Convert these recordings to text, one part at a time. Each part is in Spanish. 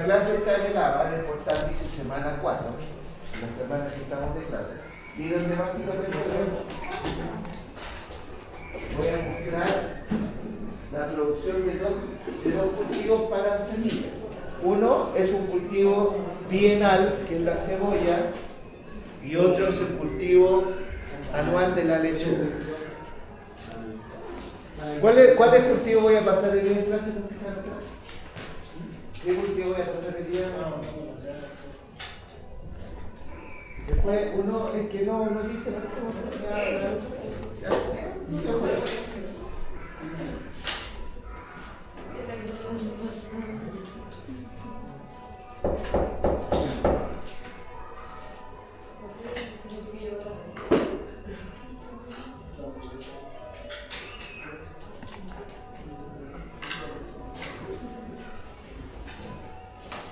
La clase está en el ABA, en el portal dice semana 4, la semana que estamos de clase, y donde básicamente voy a mostrar la producción de dos cultivos para semillas. Uno es un cultivo bienal, que es la cebolla, y otro es el cultivo anual de la lechuga. ¿Cuál cultivo voy a pasar el día en clase? ¿Qué cultivo voy a pasar el día? Después uno es que no dice para qué vamos a hacer.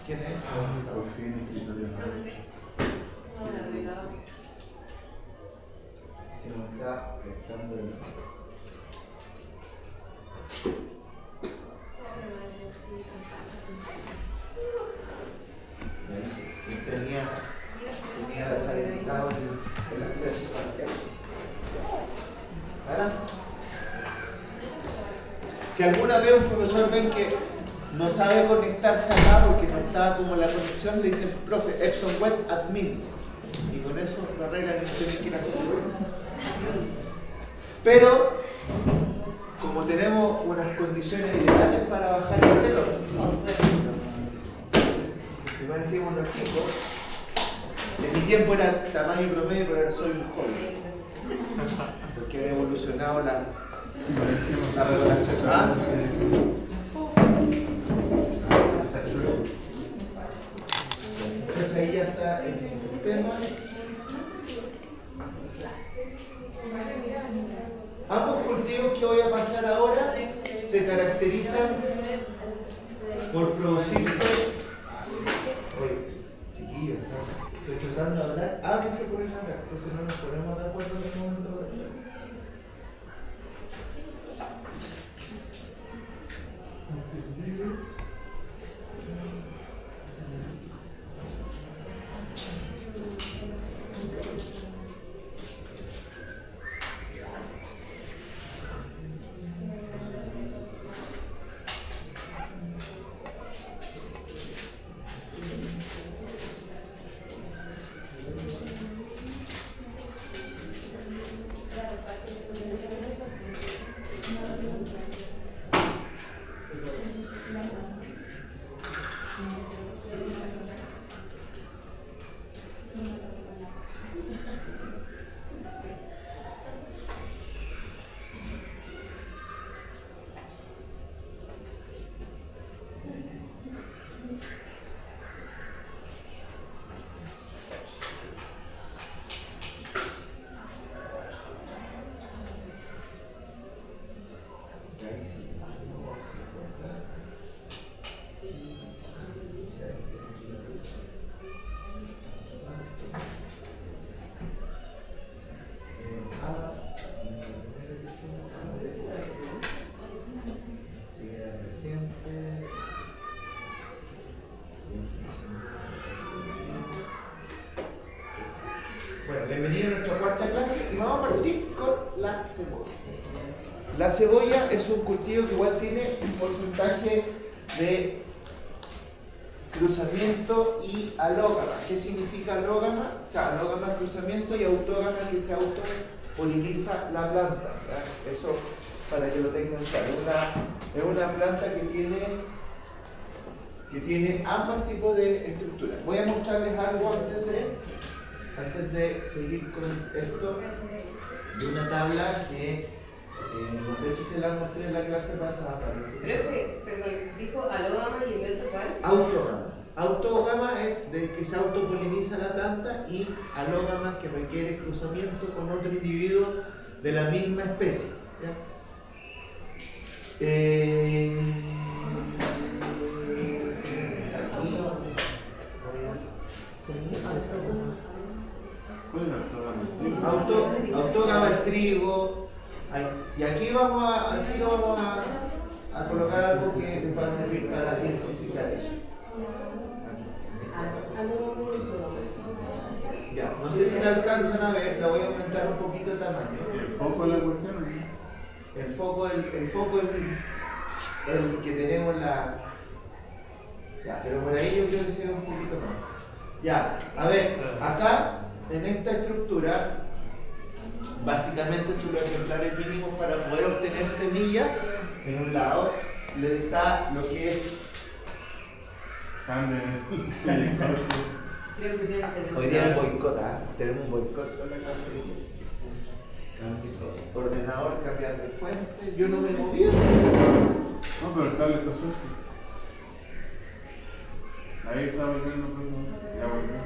¿Quién es? Por fin, escritorio. Que nos está pescando el... tenía deshabilitado el acceso para acá. Si alguna vez un profesor ven que no sabe conectarse acá porque no está como la conexión, le dicen, profe, Epson Web Admin. Y con eso lo arreglan y tienen que ir a hacer. Pero, como tenemos unas condiciones ideales para bajar el celo, si no decimos los chicos, en mi tiempo era tamaño promedio, pero ahora soy un joven. Porque ha evolucionado la regulación. ¿Ah? Entonces ahí ya está el sistema. Ambos cultivos que voy a pasar ahora se caracterizan por producirse. Oye, chiquillos, estoy tratando de hablar. Ah, que se ponen a hablar, entonces no nos ponemos de acuerdo en el momento de hablar. Bueno, bienvenido a nuestra cuarta clase y vamos a partir con la cebolla. La cebolla es un cultivo que igual tiene un porcentaje de cruzamiento y alógama. ¿Qué significa alógama? O sea, alógama es cruzamiento y autógama que se autopoliniza la planta, ¿verdad? Eso para que lo tengan claro. Es una planta que tiene ambos tipos de estructuras. Voy a mostrarles algo antes de seguir con esto, de una tabla que no sé si se la mostré en la clase pasada, parece. Perdón, dijo alógama y el otro cuál? Autógama. Autógama es de que se autopoliniza la planta y alógama que requiere cruzamiento con otro individuo de la misma especie. ¿Ya? ¿Cuál es la autógama? Autógama el trigo. Y aquí vamos a colocar algo que les va a servir para identificar eso. la alcanzan a ver, la voy a aumentar un poquito de tamaño. ¿Y el foco de la cuestión? El foco, el que tenemos la... Ya, pero por ahí yo creo que se ve un poquito más. Ya, a ver, acá, en esta estructura, básicamente son los ejemplares mínimos para poder obtener semillas. En un lado, le está lo que es... Creo que tiene que Hoy día el boicot, tenemos un boicot con la clase de cambio todo. Ordenador, cambiar de fuente, yo no me he movido. No, pero el cable está suelto. Ahí está volviendo, ya volvió.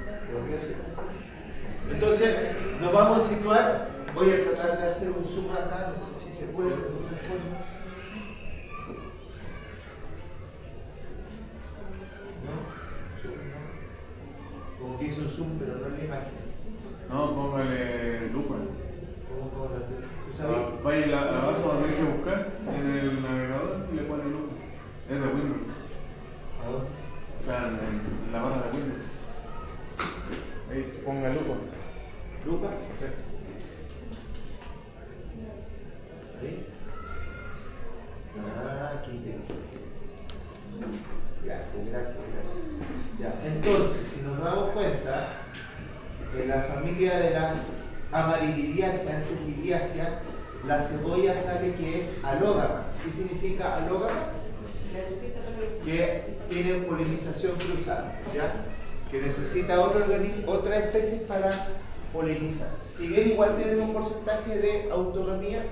Entonces, nos vamos a situar. Voy a tratar de hacer un zoom acá, no sé si se puede. Como que hice un zoom, pero no en la imagen. No, póngale lupa. ¿Cómo lo haces? ¿Tú sabes? Vaya abajo donde dice buscar, en el navegador, y le pone lupa. Es de Windows. ¿A dónde? O sea, en la barra de Windows. Ahí ponga lupa. ¿Lupa? Perfecto. ¿Ahí? Aquí tengo. Gracias. Ya, entonces, si nos damos cuenta, en la familia de las amarilidiáceas, antilidiáceas, la cebolla sale que es alógama. ¿Qué significa alógama? Que tiene polinización cruzada, ¿ya? Que necesita otra especie para polinizar. Si bien igual tienen un porcentaje de autogamía,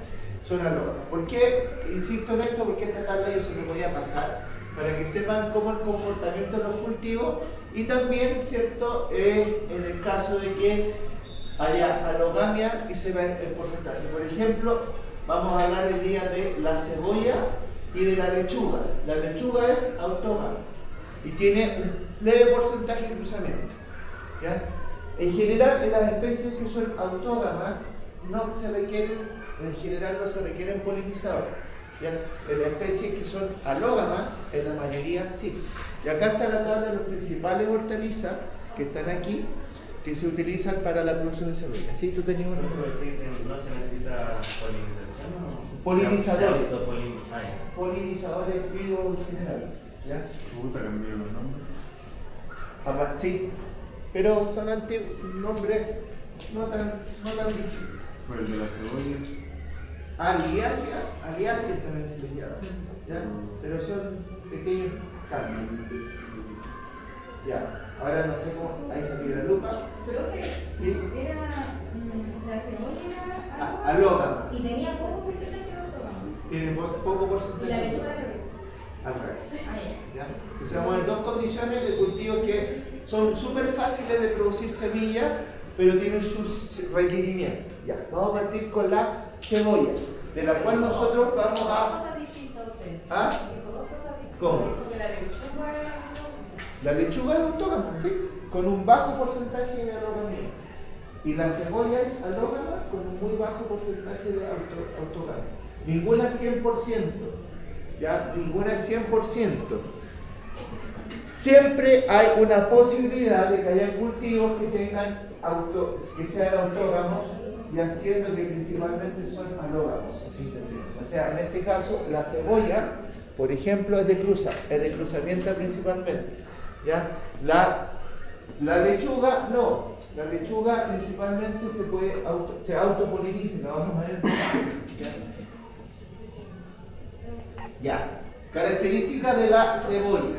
son alógamas. ¿Por qué insisto en esto? Porque esta tabla yo se lo voy a pasar para que sepan cómo el comportamiento de los cultivos y también, ¿cierto?, en el caso de que haya alogamia y se ve el porcentaje. Por ejemplo, vamos a hablar el día de la cebolla y de la lechuga. La lechuga es autógama y tiene un leve porcentaje de cruzamiento, ¿ya? En general, en las especies que son autógamas no se requieren, en general no se requieren polinizadores, ¿ya? En las especies que son alógamas, en la mayoría sí. Y acá está la tabla de los principales hortalizas que están aquí, que se utilizan para la producción de cebolla. ¿Sí? ¿Tú tenías una? ¿No se necesita polinización o...? Polinizadores. Se Polinizadores vivos en general, ¿ya? Puta, cambió los nombres. Sí, pero son antiguos, nombres no tan distintos. Fue el de la cebolla. Aliáceas también se les llama, ¿ya? Pero son pequeños cambios. Ya, ahora no sé cómo, ahí salió la lupa. Profe, Sí. era la cebolla era Alógama. y tenía poco porcentaje de autógama. Tiene poco Y porcentaje. la lechuga al Al revés. revés. Ah, ya. ¿Ya? Entonces vamos a ver dos condiciones de cultivo que son súper fáciles de producir semillas, pero tienen sus requerimientos. Ya, vamos a partir con la cebolla, de la cual nosotros vamos Dos a... cosas distintas usted. ¿Ah? Dijo dos cosas distintas. ¿Cómo? Porque la lechuga era La lechuga es autógama, sí, con un bajo porcentaje de alogamia. Y la cebolla es alógama con un muy bajo porcentaje de autogamia. Ninguna es 100%, ¿ya? Ninguna es 100%. Siempre hay una posibilidad de que haya cultivos que tengan que sean autógamos, y haciendo que principalmente son alógamos. O sea, en este caso, la cebolla, por ejemplo, es de cruzamiento principalmente. ¿Ya? La lechuga no, la lechuga principalmente se autopoliniza, la vamos a ver. Ya, características de la cebolla.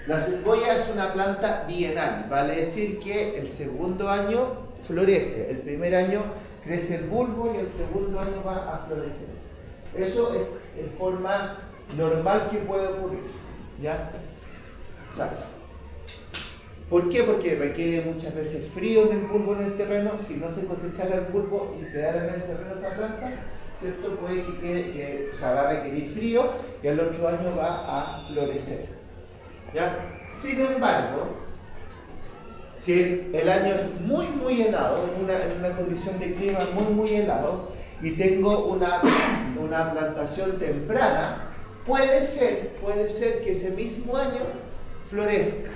La cebolla es una planta bienal, vale decir que el segundo año florece, el primer año crece el bulbo y el segundo año va a florecer. Eso es en forma normal que puede ocurrir, ¿ya? ¿Sabes? ¿Por qué? Porque requiere muchas veces frío en el bulbo, en el terreno. Si no se cosechara el bulbo y quedara en el terreno esa planta, ¿cierto? Puede que va a requerir frío y al otro año va a florecer, ¿ya? Sin embargo, si el año es muy helado, en una condición de clima muy helado, y tengo una plantación temprana, puede ser que ese mismo año florezca.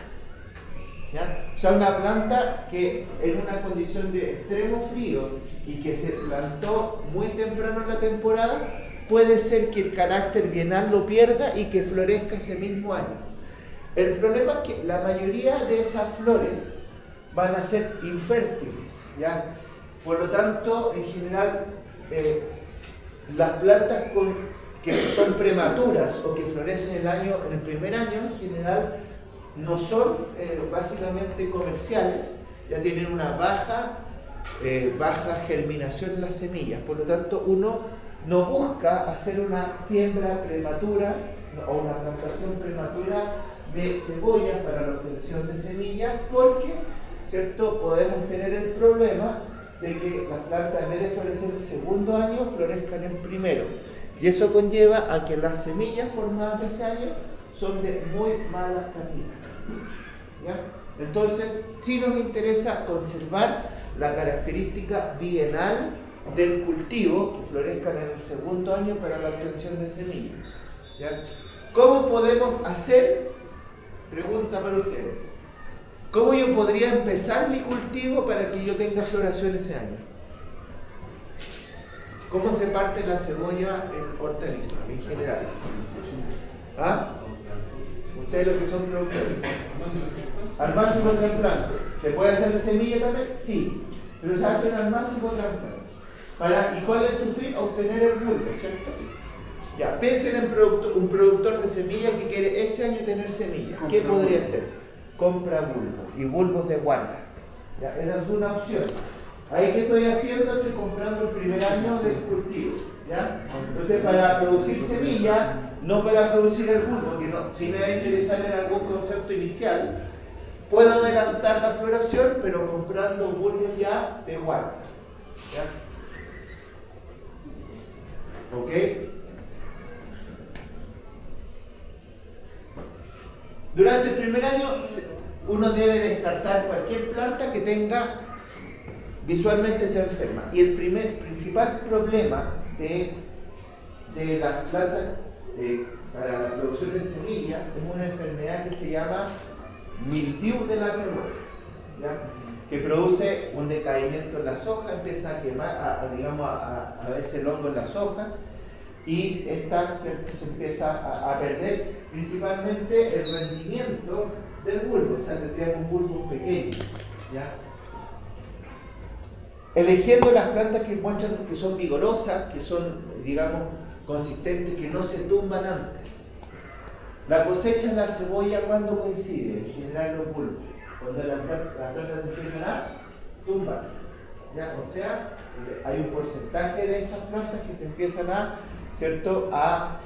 ¿ya? O sea, una planta que en una condición de extremo frío y que se plantó muy temprano en la temporada, puede ser que el carácter bienal lo pierda y que florezca ese mismo año. El problema es que la mayoría de esas flores van a ser infértiles, ¿ya? Por lo tanto, en general, las plantas que son prematuras o que florecen en el primer año, en general, no son básicamente comerciales, ya tienen una baja germinación en las semillas. Por lo tanto, uno no busca hacer una siembra prematura o una plantación prematura de cebollas para la obtención de semillas, porque, ¿cierto?, podemos tener el problema de que las plantas, en vez de florecer el segundo año, florezcan el primero. Y eso conlleva a que las semillas formadas de ese año son de muy mala calidad. ¿Ya? Entonces, sí nos interesa conservar la característica bienal del cultivo, que florezcan en el segundo año para la obtención de semillas. ¿Ya? ¿Cómo podemos hacer? Pregunta para ustedes. ¿Cómo yo podría empezar mi cultivo para que yo tenga floración ese año? ¿Cómo se parte la cebolla en hortaliza, en general? ¿Ah? Ustedes los que son productores. Al máximo se implante. ¿Se puede hacer de semilla también? Sí. Pero se hace al máximo trasplante. ¿Y cuál es tu fin? Obtener el bulbo, ¿cierto? Ya, piensen en un productor de semilla que quiere ese año tener semillas. ¿Qué podría hacer? Compra bulbos y bulbos de guarda. ¿Ya? Esa es una opción. Ahí, ¿qué estoy haciendo? Estoy comprando el primer año del cultivo. ¿Ya? Entonces, para producir semilla, no para producir el bulbo, que no, si me va a interesar en algún concepto inicial, puedo adelantar la floración, pero comprando bulbos ya de guarda. ¿Ya? ¿Ok? Durante el primer año uno debe descartar cualquier planta que tenga visualmente esté enferma. Y el principal problema de las plantas para la producción de semillas es una enfermedad que se llama mildiu de la cebolla, ¿ya? Que produce un decaimiento en las hojas, empieza a quemar, a verse el hongo en las hojas, y esta se empieza a perder principalmente el rendimiento del bulbo, o sea, tendríamos un bulbo pequeño, ¿ya? Eligiendo las plantas que muestran que son vigorosas, que son, digamos, consistentes, que no se tumban antes. La cosecha de la cebolla, ¿cuándo coincide? En general los bulbos, cuando las plantas se empiezan a tumbar, ¿ya? O sea, hay un porcentaje de estas plantas que se empiezan a, ¿cierto?, a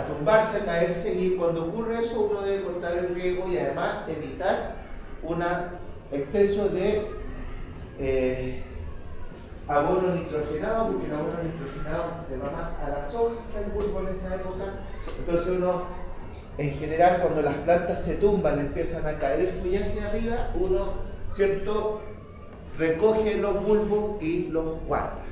tumbarse, a caerse, y cuando ocurre eso uno debe cortar el riego y además evitar un exceso de abono nitrogenado, porque el abono nitrogenado se va más a las hojas que al bulbo en esa época. Entonces uno, en general, cuando las plantas se tumban, empiezan a caer el follaje de arriba, uno, ¿cierto?, recoge los bulbos y los guarda.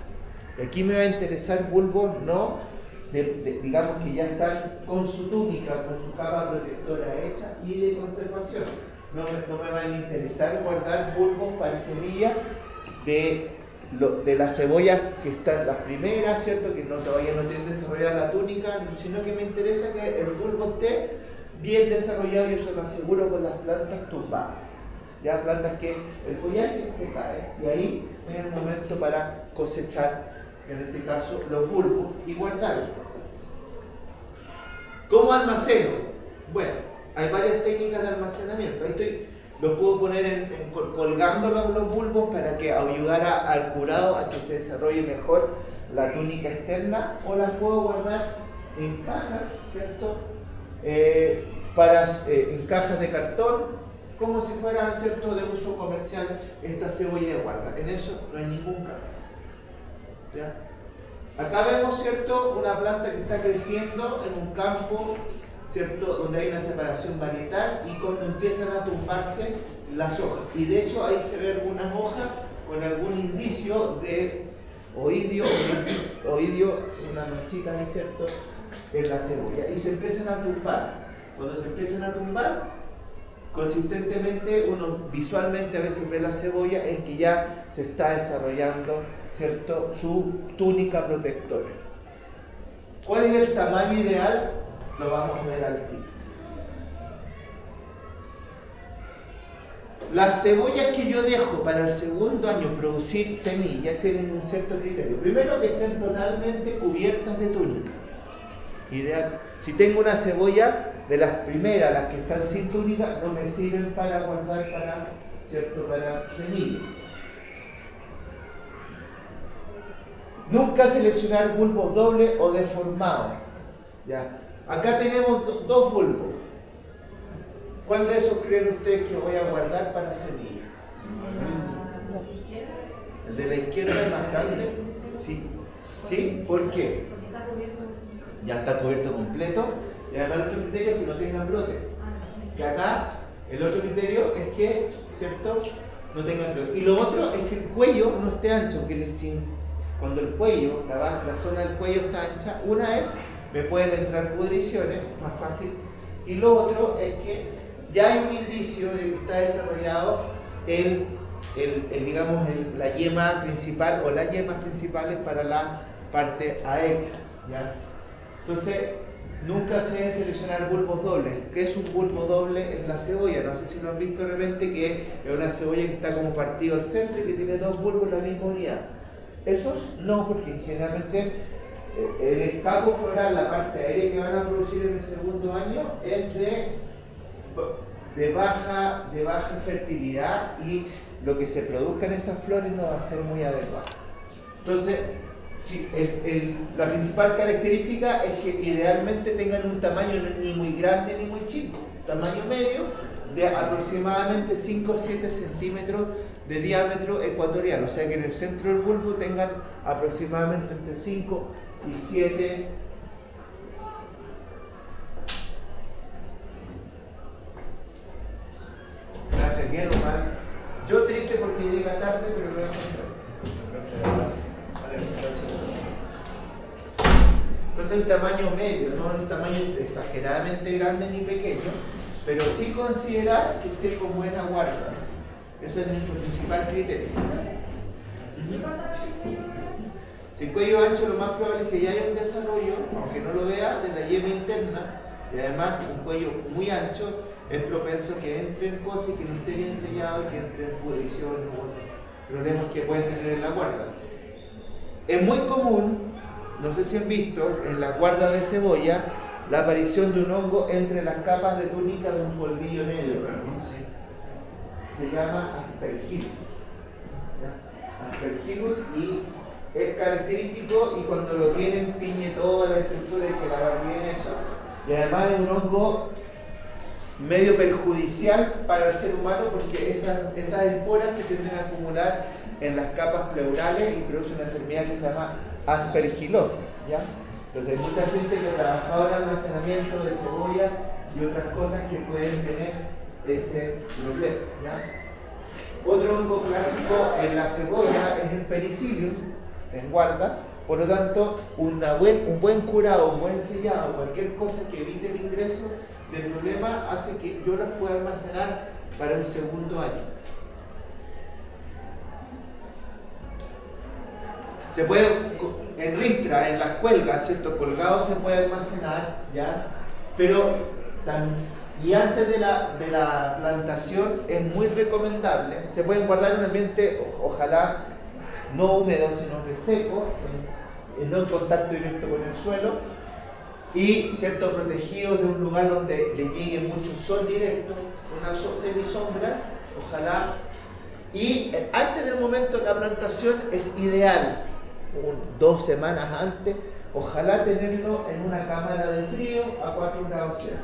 Aquí me va a interesar bulbos no digamos que ya están con su túnica, con su capa protectora hecha y de conservación. No me van a interesar guardar bulbos para semilla de las cebollas que están las primeras, ¿cierto?, que todavía no tienen desarrollada la túnica, sino que me interesa que el bulbo esté bien desarrollado, y eso lo aseguro con las plantas tumbadas. Ya plantas que el follaje se cae, y ahí es el momento para cosechar, en este caso, los bulbos y guardarlos. ¿Cómo almaceno? Bueno, hay varias técnicas de almacenamiento. Ahí los puedo poner colgando los bulbos para que ayudara al curado a que se desarrolle mejor la túnica externa, o las puedo guardar en cajas, ¿cierto? En cajas de cartón, como si fuera, ¿cierto?, de uso comercial esta cebolla de guarda. En eso no hay ningún cambio. ¿Ya? Acá vemos, ¿cierto?, una planta que está creciendo en un campo, ¿cierto?, donde hay una separación varietal, y cuando empiezan a tumbarse las hojas. Y de hecho ahí se ven algunas hojas con algún indicio de oidio, una manchita ahí, ¿cierto?, en la cebolla. Y se empiezan a tumbar. Cuando se empiezan a tumbar, consistentemente uno visualmente a veces ve la cebolla en que ya se está desarrollando, ¿cierto?, su túnica protectora. ¿Cuál es el tamaño ideal? Lo vamos a ver al tiro. Las cebollas que yo dejo para el segundo año producir semillas tienen un cierto criterio. Primero, que estén totalmente cubiertas de túnica. Ideal. Si tengo una cebolla de las primeras, las que están sin túnica, no me sirven para guardar para semillas. Nunca seleccionar bulbos dobles o deformados. ¿Ya? Acá tenemos dos bulbos. ¿Cuál de esos creen ustedes que voy a guardar para semillas? ¿El de la izquierda es más grande? Sí. ¿Sí? ¿Por qué? Porque está cubierto. Ya está cubierto completo. Y además el otro criterio es que no tenga brote. Que acá el otro criterio es que, ¿cierto?, no tenga brote. Y lo otro es que el cuello no esté ancho. Cuando el cuello, la zona del cuello está ancha, una es, me pueden entrar pudriciones, más fácil. Y lo otro es que ya hay un indicio de que está desarrollado la yema principal o las yemas principales para la parte aérea. ¿Ya? Entonces, nunca se deben seleccionar bulbos dobles. ¿Qué es un bulbo doble en la cebolla? No sé si lo han visto de repente, que es una cebolla que está como partido al centro y que tiene dos bulbos en la misma unidad. Esos no, porque generalmente el escapo floral, la parte aérea que van a producir en el segundo año, es de baja fertilidad y lo que se produzca en esas flores no va a ser muy adecuado. Entonces, la principal característica es que idealmente tengan un tamaño ni muy grande ni muy chico, tamaño medio de aproximadamente 5 o 7 centímetros de diámetro ecuatorial, o sea que en el centro del bulbo tengan aproximadamente entre 5 y 7 . Gracias, bien o mal. Yo triste porque llega tarde, pero lo encontré. Entonces un tamaño medio, no un tamaño exageradamente grande ni pequeño, pero sí considerar que esté con buena guarda. Ese es nuestro principal criterio. Si el cuello ancho, lo más probable es que ya haya un desarrollo, aunque no lo vea, de la yema interna, y además un cuello muy ancho es propenso que entren cosas y que no esté bien sellado, que entren pudrición o problemas que pueden tener en la guarda. Es muy común, no sé si han visto, en la guarda de cebolla, la aparición de un hongo entre las capas de túnica de un polvillo negro. Se llama Aspergillus. Aspergillus, y es característico, y cuando lo tienen tiñe toda la estructura, y que lavar bien eso. Y además es un hongo medio perjudicial para el ser humano, porque esas esporas se tienden a acumular en las capas pleurales y produce una enfermedad que se llama aspergilosis, ¿ya? Entonces hay mucha gente que trabaja ahora en almacenamiento de cebolla y otras cosas que pueden tener ese problema, ¿ya? Otro hongo clásico en la cebolla es el Penicillium, en guarda. Por lo tanto, un buen curado, un buen sellado, cualquier cosa que evite el ingreso de problemas hace que yo las pueda almacenar para un segundo año. Se puede, en ristra, en las cuelgas, ¿cierto? Colgado se puede almacenar, ¿ya? Pero, y antes de la plantación es muy recomendable. Se pueden guardar en un ambiente, ojalá, no húmedo, sino que seco, no en contacto directo con el suelo, y cierto, protegidos de un lugar donde le llegue mucho sol directo, una semisombra, ojalá. Y antes del momento de la plantación es ideal, 2 semanas antes, ojalá tenerlo en una cámara de frío a 4 grados Celsius.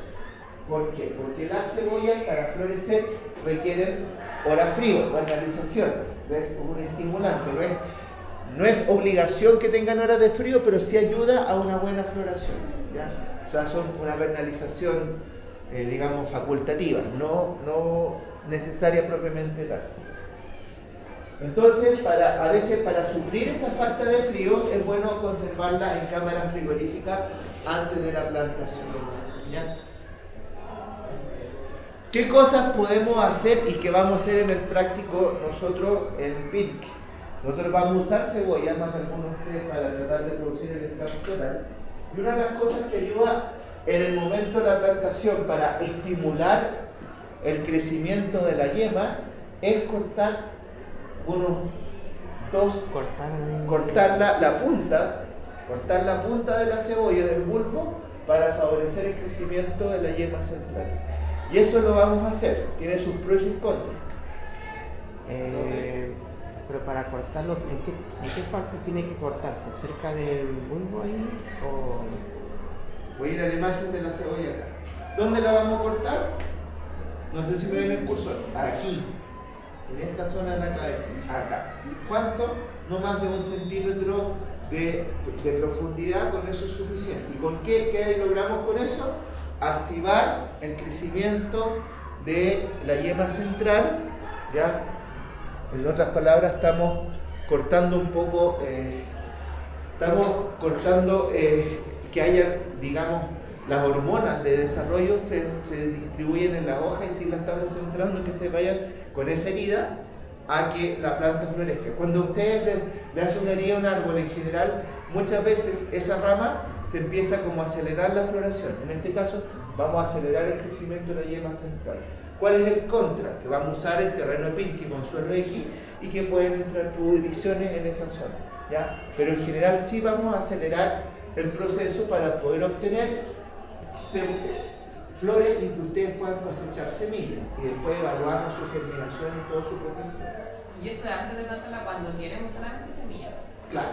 ¿Por qué? Porque las cebollas para florecer requieren hora frío, vernalización, es un estimulante, no es obligación que tengan horas de frío, pero sí ayuda a una buena floración, ¿ya? O sea, son una vernalización, digamos, facultativa, no necesaria propiamente tal. Entonces, a veces para suplir esta falta de frío es bueno conservarla en cámara frigorífica antes de la plantación, ¿ya? ¿Qué cosas podemos hacer y qué vamos a hacer en el práctico nosotros en PIRC? Nosotros vamos a usar cebolla, más de algunos de ustedes, para tratar de producir el escape floral. Y una de las cosas que ayuda en el momento de la plantación para estimular el crecimiento de la yema es cortar cortar la punta de la cebolla del bulbo para favorecer el crecimiento de la yema central. Y eso lo vamos a hacer, tiene sus pros y sus contras. Pero para cortarlo, ¿en qué parte tiene que cortarse? ¿Cerca del bulbo ahí? ¿O...? Voy a ir a la imagen de la cebolla acá. ¿Dónde la vamos a cortar? No sé si me ven el cursor. Aquí, en esta zona de la cabeza, acá. ¿Cuánto? No más de 1 centímetro de profundidad, con eso es suficiente. ¿Y con qué logramos con eso? Activar el crecimiento de la yema central, ¿ya? En otras palabras, estamos cortando un poco, que haya, digamos, las hormonas de desarrollo se distribuyen en la hoja y si la estamos centrando, que se vayan con esa herida a que la planta florezca. Cuando ustedes le hacen una herida a un árbol en general, muchas veces esa rama se empieza como a acelerar la floración. En este caso, vamos a acelerar el crecimiento de la yema central. ¿Cuál es el contra? Que vamos a usar el terreno de Pilque con suelo X y que pueden entrar pudriciones en esa zona, ¿ya? Pero en general sí vamos a acelerar el proceso para poder obtener flores y que ustedes puedan cosechar semillas y después evaluar su germinación y todo su potencial. Y eso es antes de plantarla cuando queremos solamente semillas. Claro,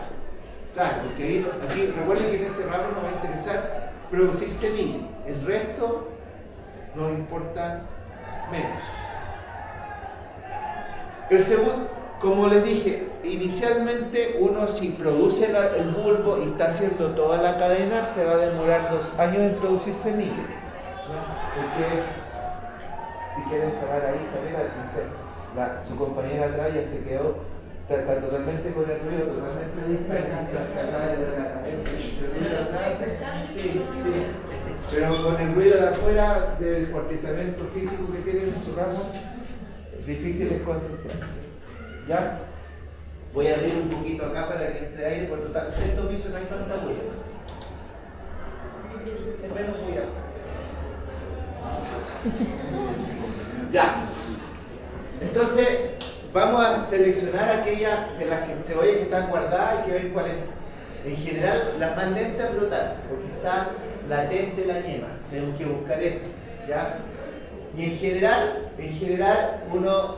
porque aquí recuerden que en este ramo nos va a interesar producir semillas, el resto nos importa menos. El segundo, como les dije, inicialmente uno si produce el bulbo y está haciendo toda la cadena, se va a demorar 2 años en producir semillas, ¿no? Porque si quieren cerrar ahí, Javier, su compañera atrás ya se quedó, está totalmente con el ruido, totalmente dispersa, está acá de la cabeza, el ruido atrás, sí. Pero con el ruido de afuera, del descuartizamiento físico que tienen en su ramo, difícil es concentrarse. ¿Ya? Voy a abrir un poquito acá para que entre aire, por total, sexto piso no hay tanta huella. Es menos huella. Ya. Entonces, vamos a seleccionar aquellas de las cebollas que están guardadas, hay que ver cuáles. En general, las más lentas brotan, porque está latente la yema. Tenemos que buscar esa, ¿ya? Y en general uno,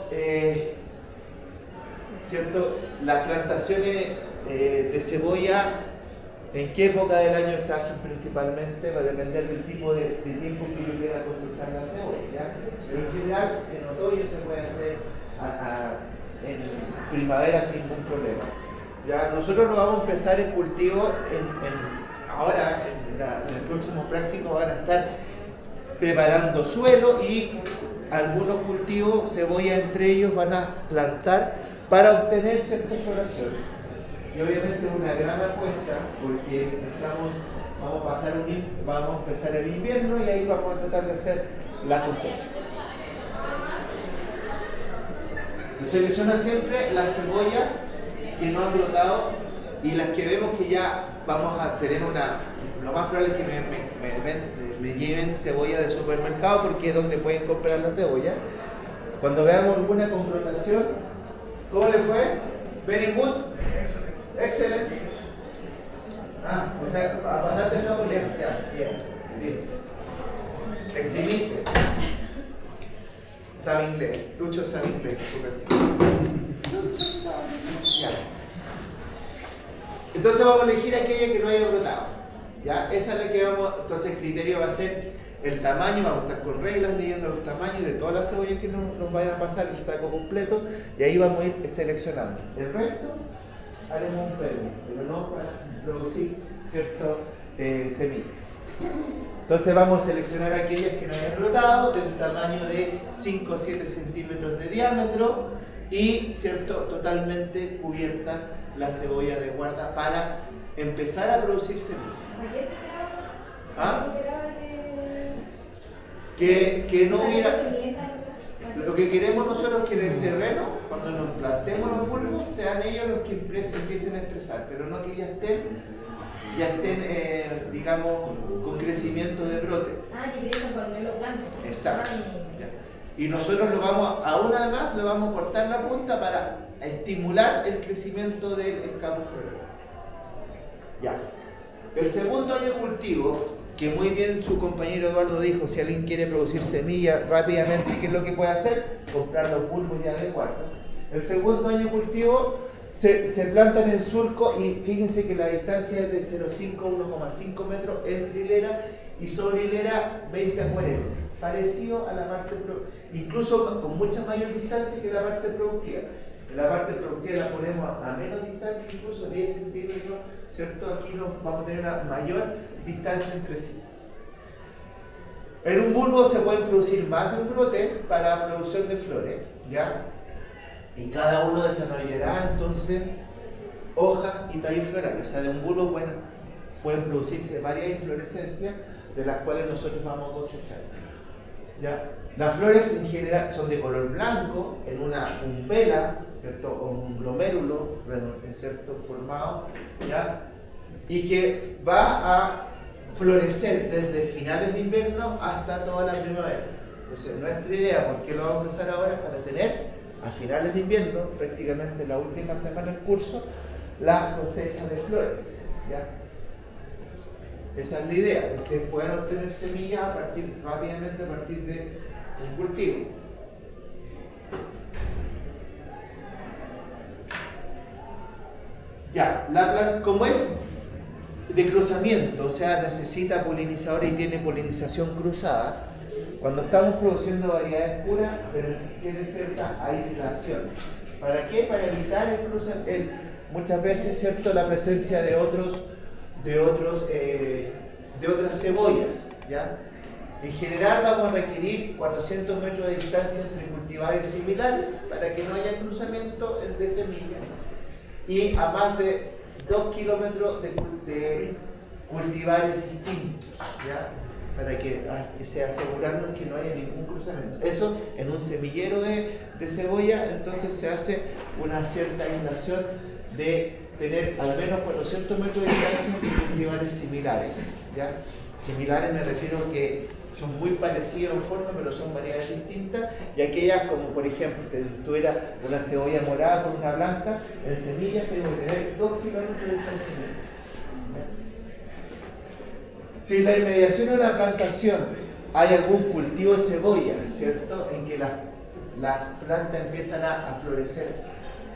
¿cierto? Las plantaciones de cebolla, ¿en qué época del año se hacen principalmente? Va a depender del tipo de tiempo que yo quiera cosechar la cebolla, ¿ya? Pero en general, en otoño se puede hacer en primavera sin ningún problema. ¿Ya? Nosotros nos vamos a empezar el cultivo ahora, en el próximo práctico van a estar preparando suelo y algunos cultivos, cebolla entre ellos, van a plantar para obtener cierta floración. Y obviamente es una gran apuesta porque vamos a empezar el invierno y ahí vamos a tratar de hacer la cosecha. Se selecciona siempre las cebollas que no han brotado y las que vemos que ya vamos a tener lo más probable es que me lleven cebolla de supermercado porque es donde pueden comprar la cebolla. Cuando veamos alguna con brotación, ¿cómo le fue? Very good. Excellent. O sea, bastante japonés. Bien. Eximiste. Sabe inglés. Lucho sabe inglés. Ya. Entonces vamos a elegir aquella que no haya brotado. ¿Ya? Esa es la que vamos. Entonces el criterio va a ser el tamaño. Vamos a estar con reglas midiendo los tamaños de todas las cebollas que nos vayan a pasar, el saco completo. Y ahí vamos a ir seleccionando. El resto haremos un premio, pero no para producir cierto semillas. Entonces vamos a seleccionar aquellas que no hayan brotado, de un tamaño de 5 o 7 centímetros de diámetro y, ¿cierto?, totalmente cubierta la cebolla de guarda para empezar a producir semillas. ¿Ah? Que no hubiera... que queremos nosotros es que en el terreno, cuando nos plantemos los bulbos, sean ellos los que empiecen a expresar, pero no que ya estén digamos, con crecimiento de brote. Ah, que crecen cuando yo lo planto. Exacto. Ay. Ya. Y nosotros lo vamos, aún además, le vamos a cortar la punta para estimular el crecimiento del escapo floral. Ya. El segundo año de cultivo, que muy bien su compañero Eduardo dijo, si alguien quiere producir semillas rápidamente, ¿qué es lo que puede hacer? Comprar los bulbos ya adecuados. El segundo año de cultivo se planta en el surco y fíjense que la distancia es de 0,5 a 1,5 metros entre hilera y sobre hilera 20 a 40, parecido a la parte incluso con mucha mayor distancia que la parte productiva. En la parte productiva la ponemos a menos distancia, incluso 10 centímetros, ¿cierto? Aquí vamos a tener una mayor distancia entre sí. En un bulbo se pueden producir más de un brote para producción de flores, ¿ya? Y cada uno desarrollará entonces hojas y tallos florales. O sea, de un bulbo pueden producirse varias inflorescencias de las cuales nosotros vamos a cosechar, ¿ya? Las flores en general son de color blanco, en una umbela, ¿cierto? O un glomérulo, ¿cierto? Formado, ¿ya? Y que va a florecer desde finales de invierno hasta toda la primavera. Entonces, nuestra idea, porque lo vamos a empezar ahora, es para tener a finales de invierno, prácticamente la última semana del curso, la cosecha de flores, ¿ya? Esa es la idea, que ustedes puedan obtener semillas rápidamente a partir de un cultivo. Ya, como es de cruzamiento, o sea, necesita polinizadores y tiene polinización cruzada, cuando estamos produciendo variedades puras, se requiere cierta aislación. ¿Para qué? Para evitar muchas veces, ¿cierto?, la presencia de otras cebollas, ¿ya? En general vamos a requerir 400 metros de distancia entre cultivares similares para que no haya cruzamiento de semillas y a más de 2 kilómetros de cultivares distintos, ¿ya? Para que asegurarnos que no haya ningún cruzamiento. Eso en un semillero de cebolla, entonces se hace una cierta aislación de tener al menos 400 metros de distancia entre cultivares similares, ¿ya? Similares me refiero a que son muy parecidos en forma, pero son variedades distintas, y aquellas como por ejemplo, que tuviera una cebolla morada con una blanca, en semillas tengo que tener 2 kilómetros de distancia. Si en la inmediación de una plantación hay algún cultivo de cebolla, ¿cierto?, en que las plantas empiezan a florecer,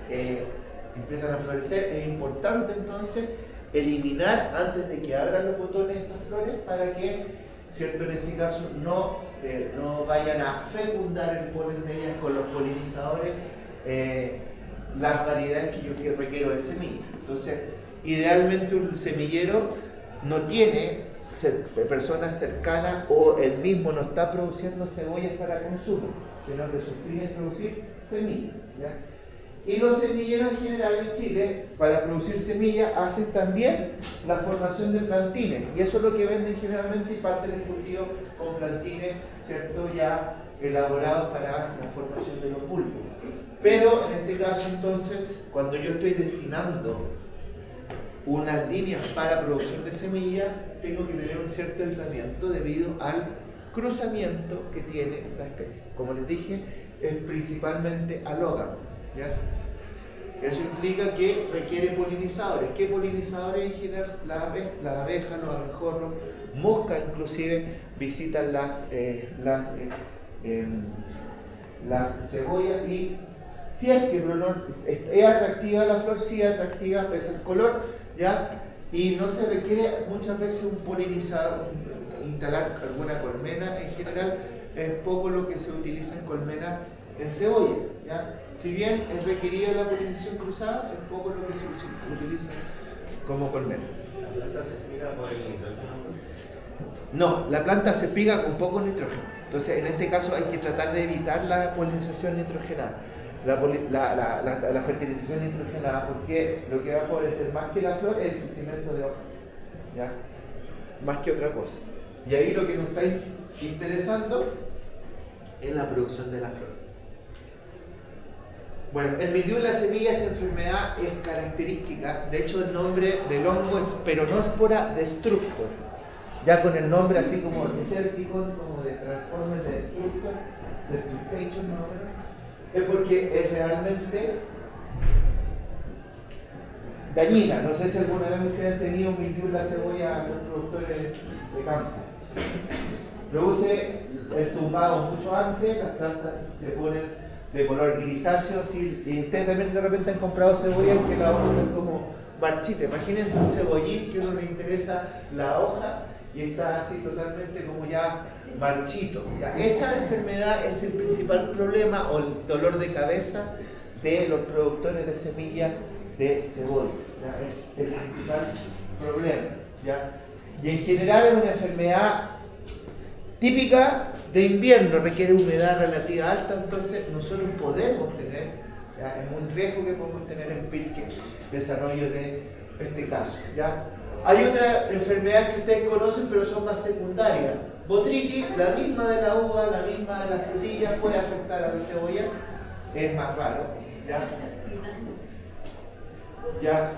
es importante entonces eliminar antes de que abran los botones esas flores para que, ¿cierto?, en este caso no vayan a fecundar el polen de ellas con los polinizadores las variedades que yo requiero de semillas. Entonces, idealmente un semillero no tiene personas cercanas o él mismo no está produciendo cebollas para consumo, sino que su fin es producir semillas, ¿ya? Y los semilleros en general en Chile, para producir semillas, hacen también la formación de plantines, y eso es lo que venden generalmente y parten el cultivo con plantines, ¿cierto?, ya elaborados para la formación de los bulbos. Pero en este caso entonces, cuando yo estoy destinando unas líneas para producción de semillas, tengo que tener un cierto aislamiento debido al cruzamiento que tiene la especie. Como les dije, es principalmente alógamo, ¿ya? Eso implica que requiere polinizadores. ¿Qué polinizadores? En general, las abejas, los abejorros, moscas inclusive visitan las cebollas, y si es que es atractiva la flor, sí es atractiva, pese al color, ¿ya? Y no se requiere muchas veces un polinizador, instalar alguna colmena. En general es poco lo que se utiliza en colmenas en cebolla, ¿ya? Si bien es requerida la polinización cruzada, es poco lo que se utiliza como colmena. ¿La planta se espiga por el nitrógeno? No, la planta se espiga con poco nitrógeno. Entonces, en este caso hay que tratar de evitar la polinización nitrogenada, la fertilización nitrogenada, porque lo que va a favorecer más que la flor es el crecimiento de hojas, ¿ya? Más que otra cosa. Y ahí lo que nos está interesando es la producción de la flor. Bueno, el mildiu de la semilla, esta enfermedad es característica. De hecho, el nombre del hongo es Peronospora destructor. Ya con el nombre así como Deserticon, como de Transformers de Destructor, Destructation más o menos, es porque es realmente dañina. No sé si alguna vez ustedes han tenido un mildiu de la cebolla, los productores de campo. Produce el tumbado mucho antes, las plantas se ponen de color grisáceo, así, y ustedes también de repente han comprado cebollas que la hoja está como marchita. Imagínense un cebollín que uno le interesa la hoja y está así totalmente como ya marchito. Ya, esa enfermedad es el principal problema o el dolor de cabeza de los productores de semillas de cebolla. ¿Ya? Es el principal problema. ¿Ya? Y en general es una enfermedad típica de invierno, requiere humedad relativa alta, entonces nosotros podemos tener, ¿ya? Es un riesgo que podemos tener en Pirque desarrollo de este caso. ¿Ya? Hay otras enfermedades que ustedes conocen, pero son más secundarias. Botrytis, la misma de la uva, la misma de la frutilla, puede afectar a la cebolla, es más raro. ¿Ya? ¿Ya?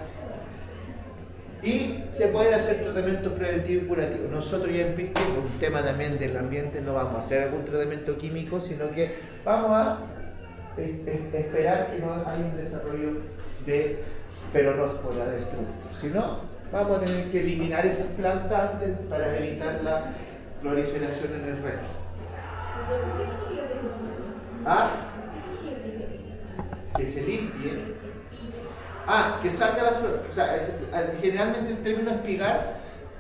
Y se pueden hacer tratamientos preventivos y curativos. Nosotros ya en Pirque, por un tema también del ambiente, no vamos a hacer algún tratamiento químico, sino que vamos a esperar que no haya un desarrollo de Peronospora destructor. Si no, vamos a tener que eliminar esas plantas antes para evitar la proliferación en el resto. ¿Ah? Que se limpie. Ah, que salga la flor. O sea, generalmente el término espigar,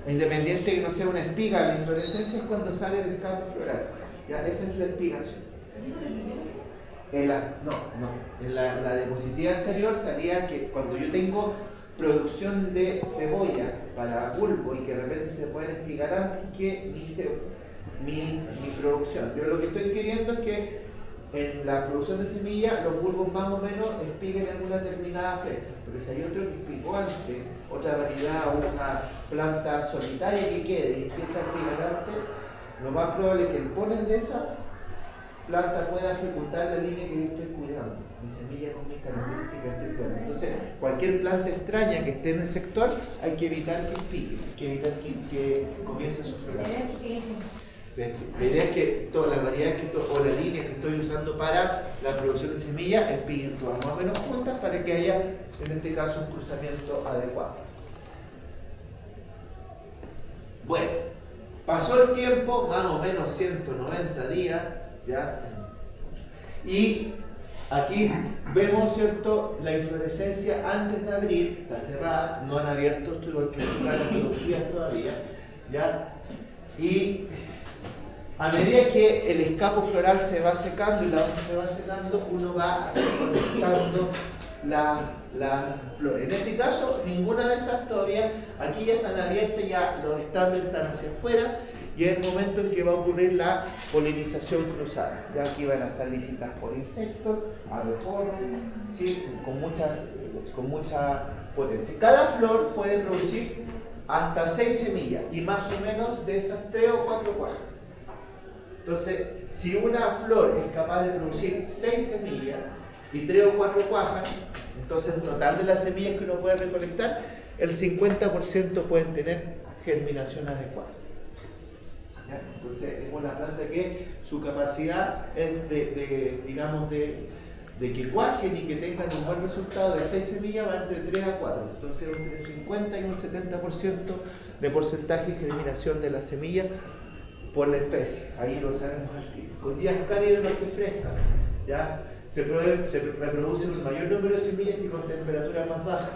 independiente de que no sea una espiga, la inflorescencia es cuando sale del campo floral. Ya, esa es la espigación. En la diapositiva anterior salía que cuando yo tengo producción de cebollas para bulbo y que de repente se pueden espigar antes que mi producción. Yo lo que estoy queriendo es que en la producción de semillas los bulbos más o menos espiguen en una determinada fecha, pero si hay otro que espigó antes, otra variedad o una planta solitaria que quede y empieza a espigar antes, lo más probable es que el polen de esa planta pueda fecundar la línea que yo estoy cuidando, mi semilla con mis características estoy cuidando. Entonces, cualquier planta extraña que esté en el sector, hay que evitar que espigue, hay que evitar que comience a sufrir. La idea es que todas las variedades o las líneas que estoy usando para la producción de semillas espiguen todas más o menos juntas para que haya, en este caso, un cruzamiento adecuado. Bueno, pasó el tiempo, más o menos 190 días, ¿ya? Y aquí vemos, ¿cierto?, la inflorescencia antes de abrir, está cerrada, no han abierto sus estructuras reproductivas todavía, ¿ya? Y a medida que el escapo floral se va secando y la hoja se va secando, uno va recolectando la flor. En este caso, ninguna de esas todavía, aquí ya están abiertas, ya los estambres están hacia afuera y es el momento en que va a ocurrir la polinización cruzada. Ya aquí van a estar visitadas por insectos, abejorros, ¿sí? con mucha potencia. Cada flor puede producir hasta 6 semillas y más o menos de esas 3 o 4 cuajas. Entonces, si una flor es capaz de producir 6 semillas y 3 o 4 cuajas, entonces el total de las semillas que uno puede recolectar, el 50% pueden tener germinación adecuada. ¿Ya? Entonces, es una planta que su capacidad es de que cuajen y que tengan un buen resultado de 6 semillas va entre 3 a 4. Entonces, entre un 50 y un 70% de porcentaje de germinación de la semilla por la especie, ahí lo sabemos al tiro. Con días cálidos y noches frescas, ¿ya? Se reproduce un mayor número de semillas que con temperaturas más bajas.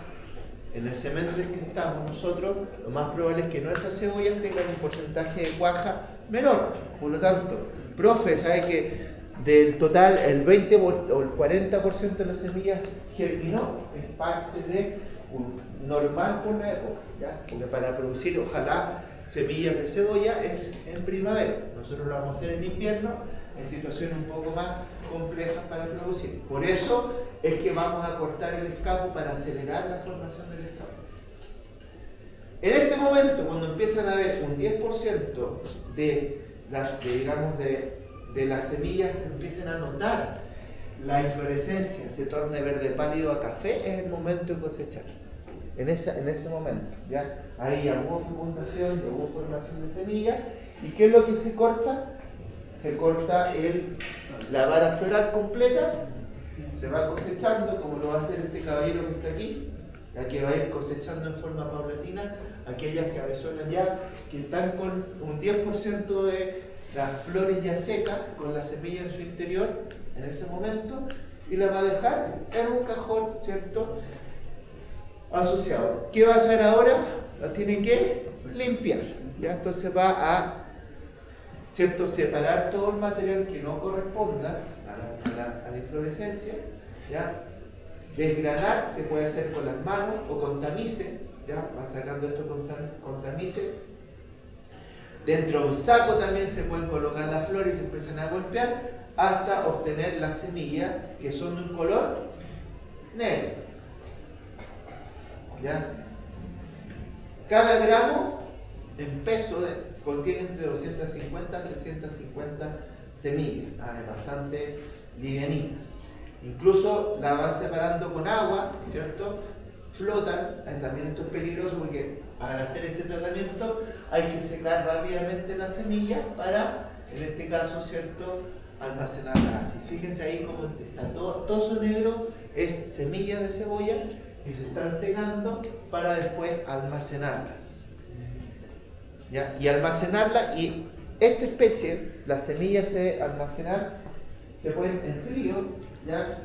En el semestre en que estamos nosotros, lo más probable es que nuestras cebollas tengan un porcentaje de cuaja menor. Por lo tanto, profe, ¿sabe que del total el 20 o el 40% de las semillas germinó? Es parte de un normal por la época, ¿ya? Porque para producir, ojalá, semillas de cebolla es en primavera. Nosotros lo vamos a hacer en invierno, en situaciones un poco más complejas para producir. Por eso es que vamos a cortar el escapo para acelerar la formación del escapo. En este momento, cuando empiezan a haber un 10% de las semillas se empiezan a notar la inflorescencia se torne verde pálido a café, es el momento de cosechar. En ese momento, ¿ya? Ahí ya hubo fecundación, ya hubo formación de semilla. ¿Y qué es lo que se corta? Se corta la vara floral completa, se va cosechando, como lo va a hacer este caballero que está aquí, ya que va a ir cosechando en forma paulatina aquellas cabezonas ya que están con un 10% de las flores ya secas, con la semilla en su interior, en ese momento, y la va a dejar en un cajón, ¿cierto?, asociado. ¿Qué va a hacer ahora? La tiene que limpiar, ¿ya? Entonces va a, ¿cierto?, separar todo el material que no corresponda a la inflorescencia, ¿ya? Desgranar se puede hacer con las manos o con tamices, ¿ya? Va sacando esto con tamices. Dentro de un saco también se pueden colocar las flores y se empiezan a golpear hasta obtener las semillas que son de un color negro, ¿ya? Cada gramo en peso contiene entre 250 a 350 semillas, es bastante livianita. Incluso la van separando con agua, ¿cierto? Flotan, también esto es peligroso porque al hacer este tratamiento hay que secar rápidamente la semilla para, en este caso, ¿cierto?, almacenarla así. Fíjense ahí cómo está todo eso negro, es semillas de cebolla que se están secando para después almacenarlas, ¿ya? Y almacenarla, y esta especie, las semillas se almacenan, se pueden en frío, ¿ya?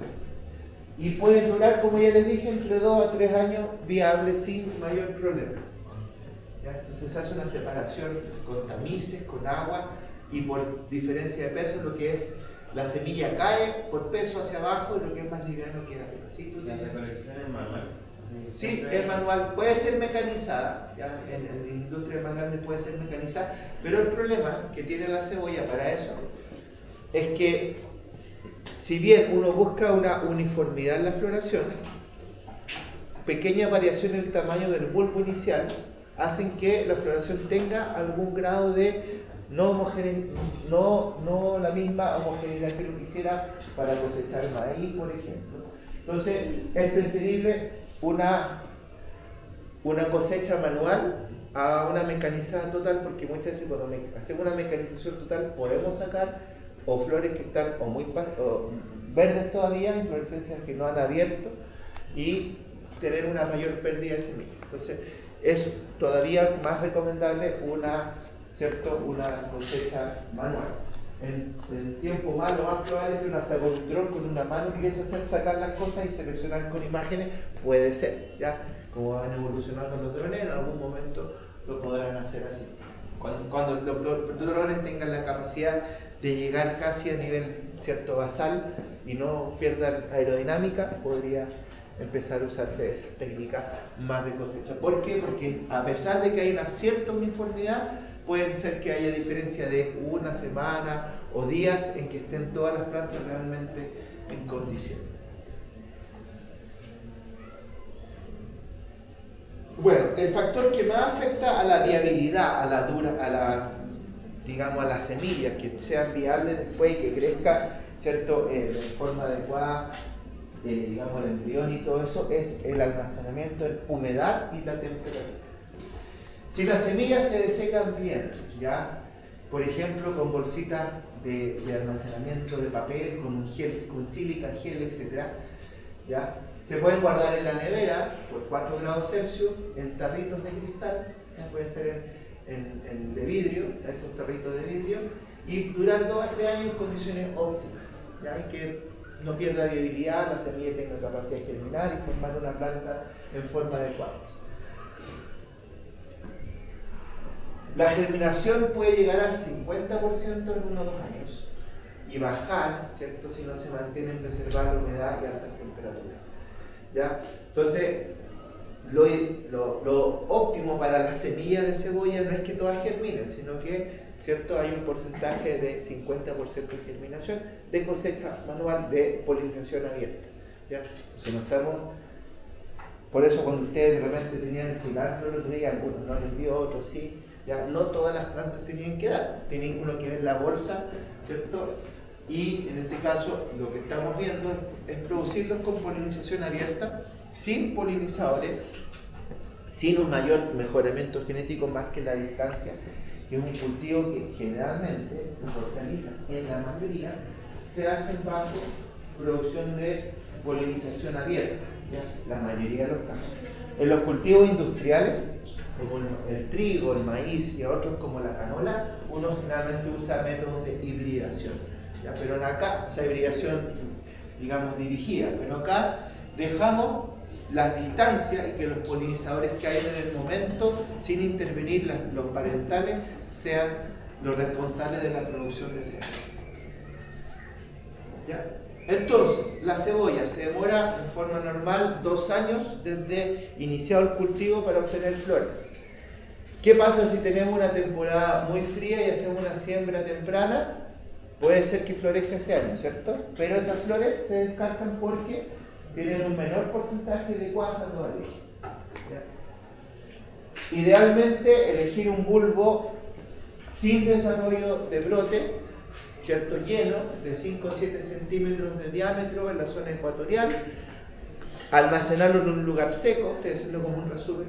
Y pueden durar, como ya les dije, entre 2 a 3 años viables sin mayor problema, ¿ya? Entonces se hace una separación con tamices, con agua, y por diferencia de peso, lo que es la semilla cae por peso hacia abajo y lo que es más liviano queda arriba. ¿Sí? La recolección es manual. Sí, es manual, puede ser mecanizada, ¿ya? En industrias más grandes puede ser mecanizada, pero el problema que tiene la cebolla para eso es que, si bien uno busca una uniformidad en la floración, pequeñas variaciones en el tamaño del bulbo inicial hacen que la floración tenga algún grado de no la misma homogeneidad que uno quisiera para cosechar maíz, por ejemplo. Entonces es preferible una cosecha manual a una mecanizada total, porque muchas veces cuando hacemos una mecanización total podemos sacar o flores que están o verdes todavía, inflorescencias que no han abierto, y tener una mayor pérdida de semillas. Entonces es todavía más recomendable una cosecha manual. En el tiempo más, lo más probable es que uno hasta con un dron, con una mano, empiece a sacar las cosas y seleccionar con imágenes, puede ser, ¿ya? Como van evolucionando los drones, en algún momento lo podrán hacer así. Cuando los drones tengan la capacidad de llegar casi a nivel, ¿cierto?, basal y no pierdan aerodinámica, podría empezar a usarse esa técnica más de cosecha. ¿Por qué? Porque a pesar de que hay una cierta uniformidad, puede ser que haya diferencia de una semana o días en que estén todas las plantas realmente en condición. Bueno, el factor que más afecta a la viabilidad, a las semillas, que sean viables después y que crezca, ¿cierto?, de forma adecuada, el embrión y todo eso, es el almacenamiento en humedad y la temperatura. Si las semillas se desecan bien, ¿ya?, por ejemplo con bolsitas de almacenamiento de papel, con un gel, con sílica, gel, etc., ¿ya?, se pueden guardar en la nevera por 4 grados Celsius en tarritos de cristal, ¿ya? Pueden ser de vidrio, esos tarritos de vidrio, y durar 2 a 3 años en condiciones óptimas, ¿ya? Y que no pierda viabilidad, la semilla tenga capacidad de germinar y formar una planta en forma adecuada. La germinación puede llegar al 50% en 1 o 2 años y bajar, ¿cierto?, si no se mantienen preservar la humedad y altas temperaturas, ¿ya? Entonces, lo óptimo para las semillas de cebolla no es que todas germinen, sino que, ¿cierto?, hay un porcentaje de 50% de germinación, de cosecha manual, de polinización abierta, ¿ya? Entonces no estamos... Por eso cuando ustedes de repente tenían el cilantro el otro día, algunos no les dio, otros sí, ya no todas las plantas tenían que dar, tienen uno que ver la bolsa, ¿cierto?, y en este caso lo que estamos viendo es producirlos con polinización abierta, sin polinizadores, sin un mayor mejoramiento genético más que la distancia, que es un cultivo que generalmente las hortalizas en la mayoría se hacen bajo producción de polinización abierta, ¿ya? La mayoría de los casos. En los cultivos industriales, como el trigo, el maíz y otros como la canola, uno generalmente usa métodos de hibridación, ¿ya? Pero acá, o sea, hibridación, digamos, dirigida, pero acá dejamos las distancias y que los polinizadores que hay en el momento, sin intervenir los parentales, sean los responsables de la producción de semilla. ¿Ya? Entonces, la cebolla se demora en forma normal 2 años desde iniciado el cultivo para obtener flores. ¿Qué pasa si tenemos una temporada muy fría y hacemos una siembra temprana? Puede ser que florezca ese año, ¿cierto? Pero esas flores se descartan porque tienen un menor porcentaje de cuaja todavía. ¿Ya? Idealmente, elegir un bulbo sin desarrollo de brote, ¿cierto? Lleno, de 5 a 7 centímetros de diámetro en la zona ecuatorial, almacenarlo en un lugar seco, ustedes hacerlo como un resumen,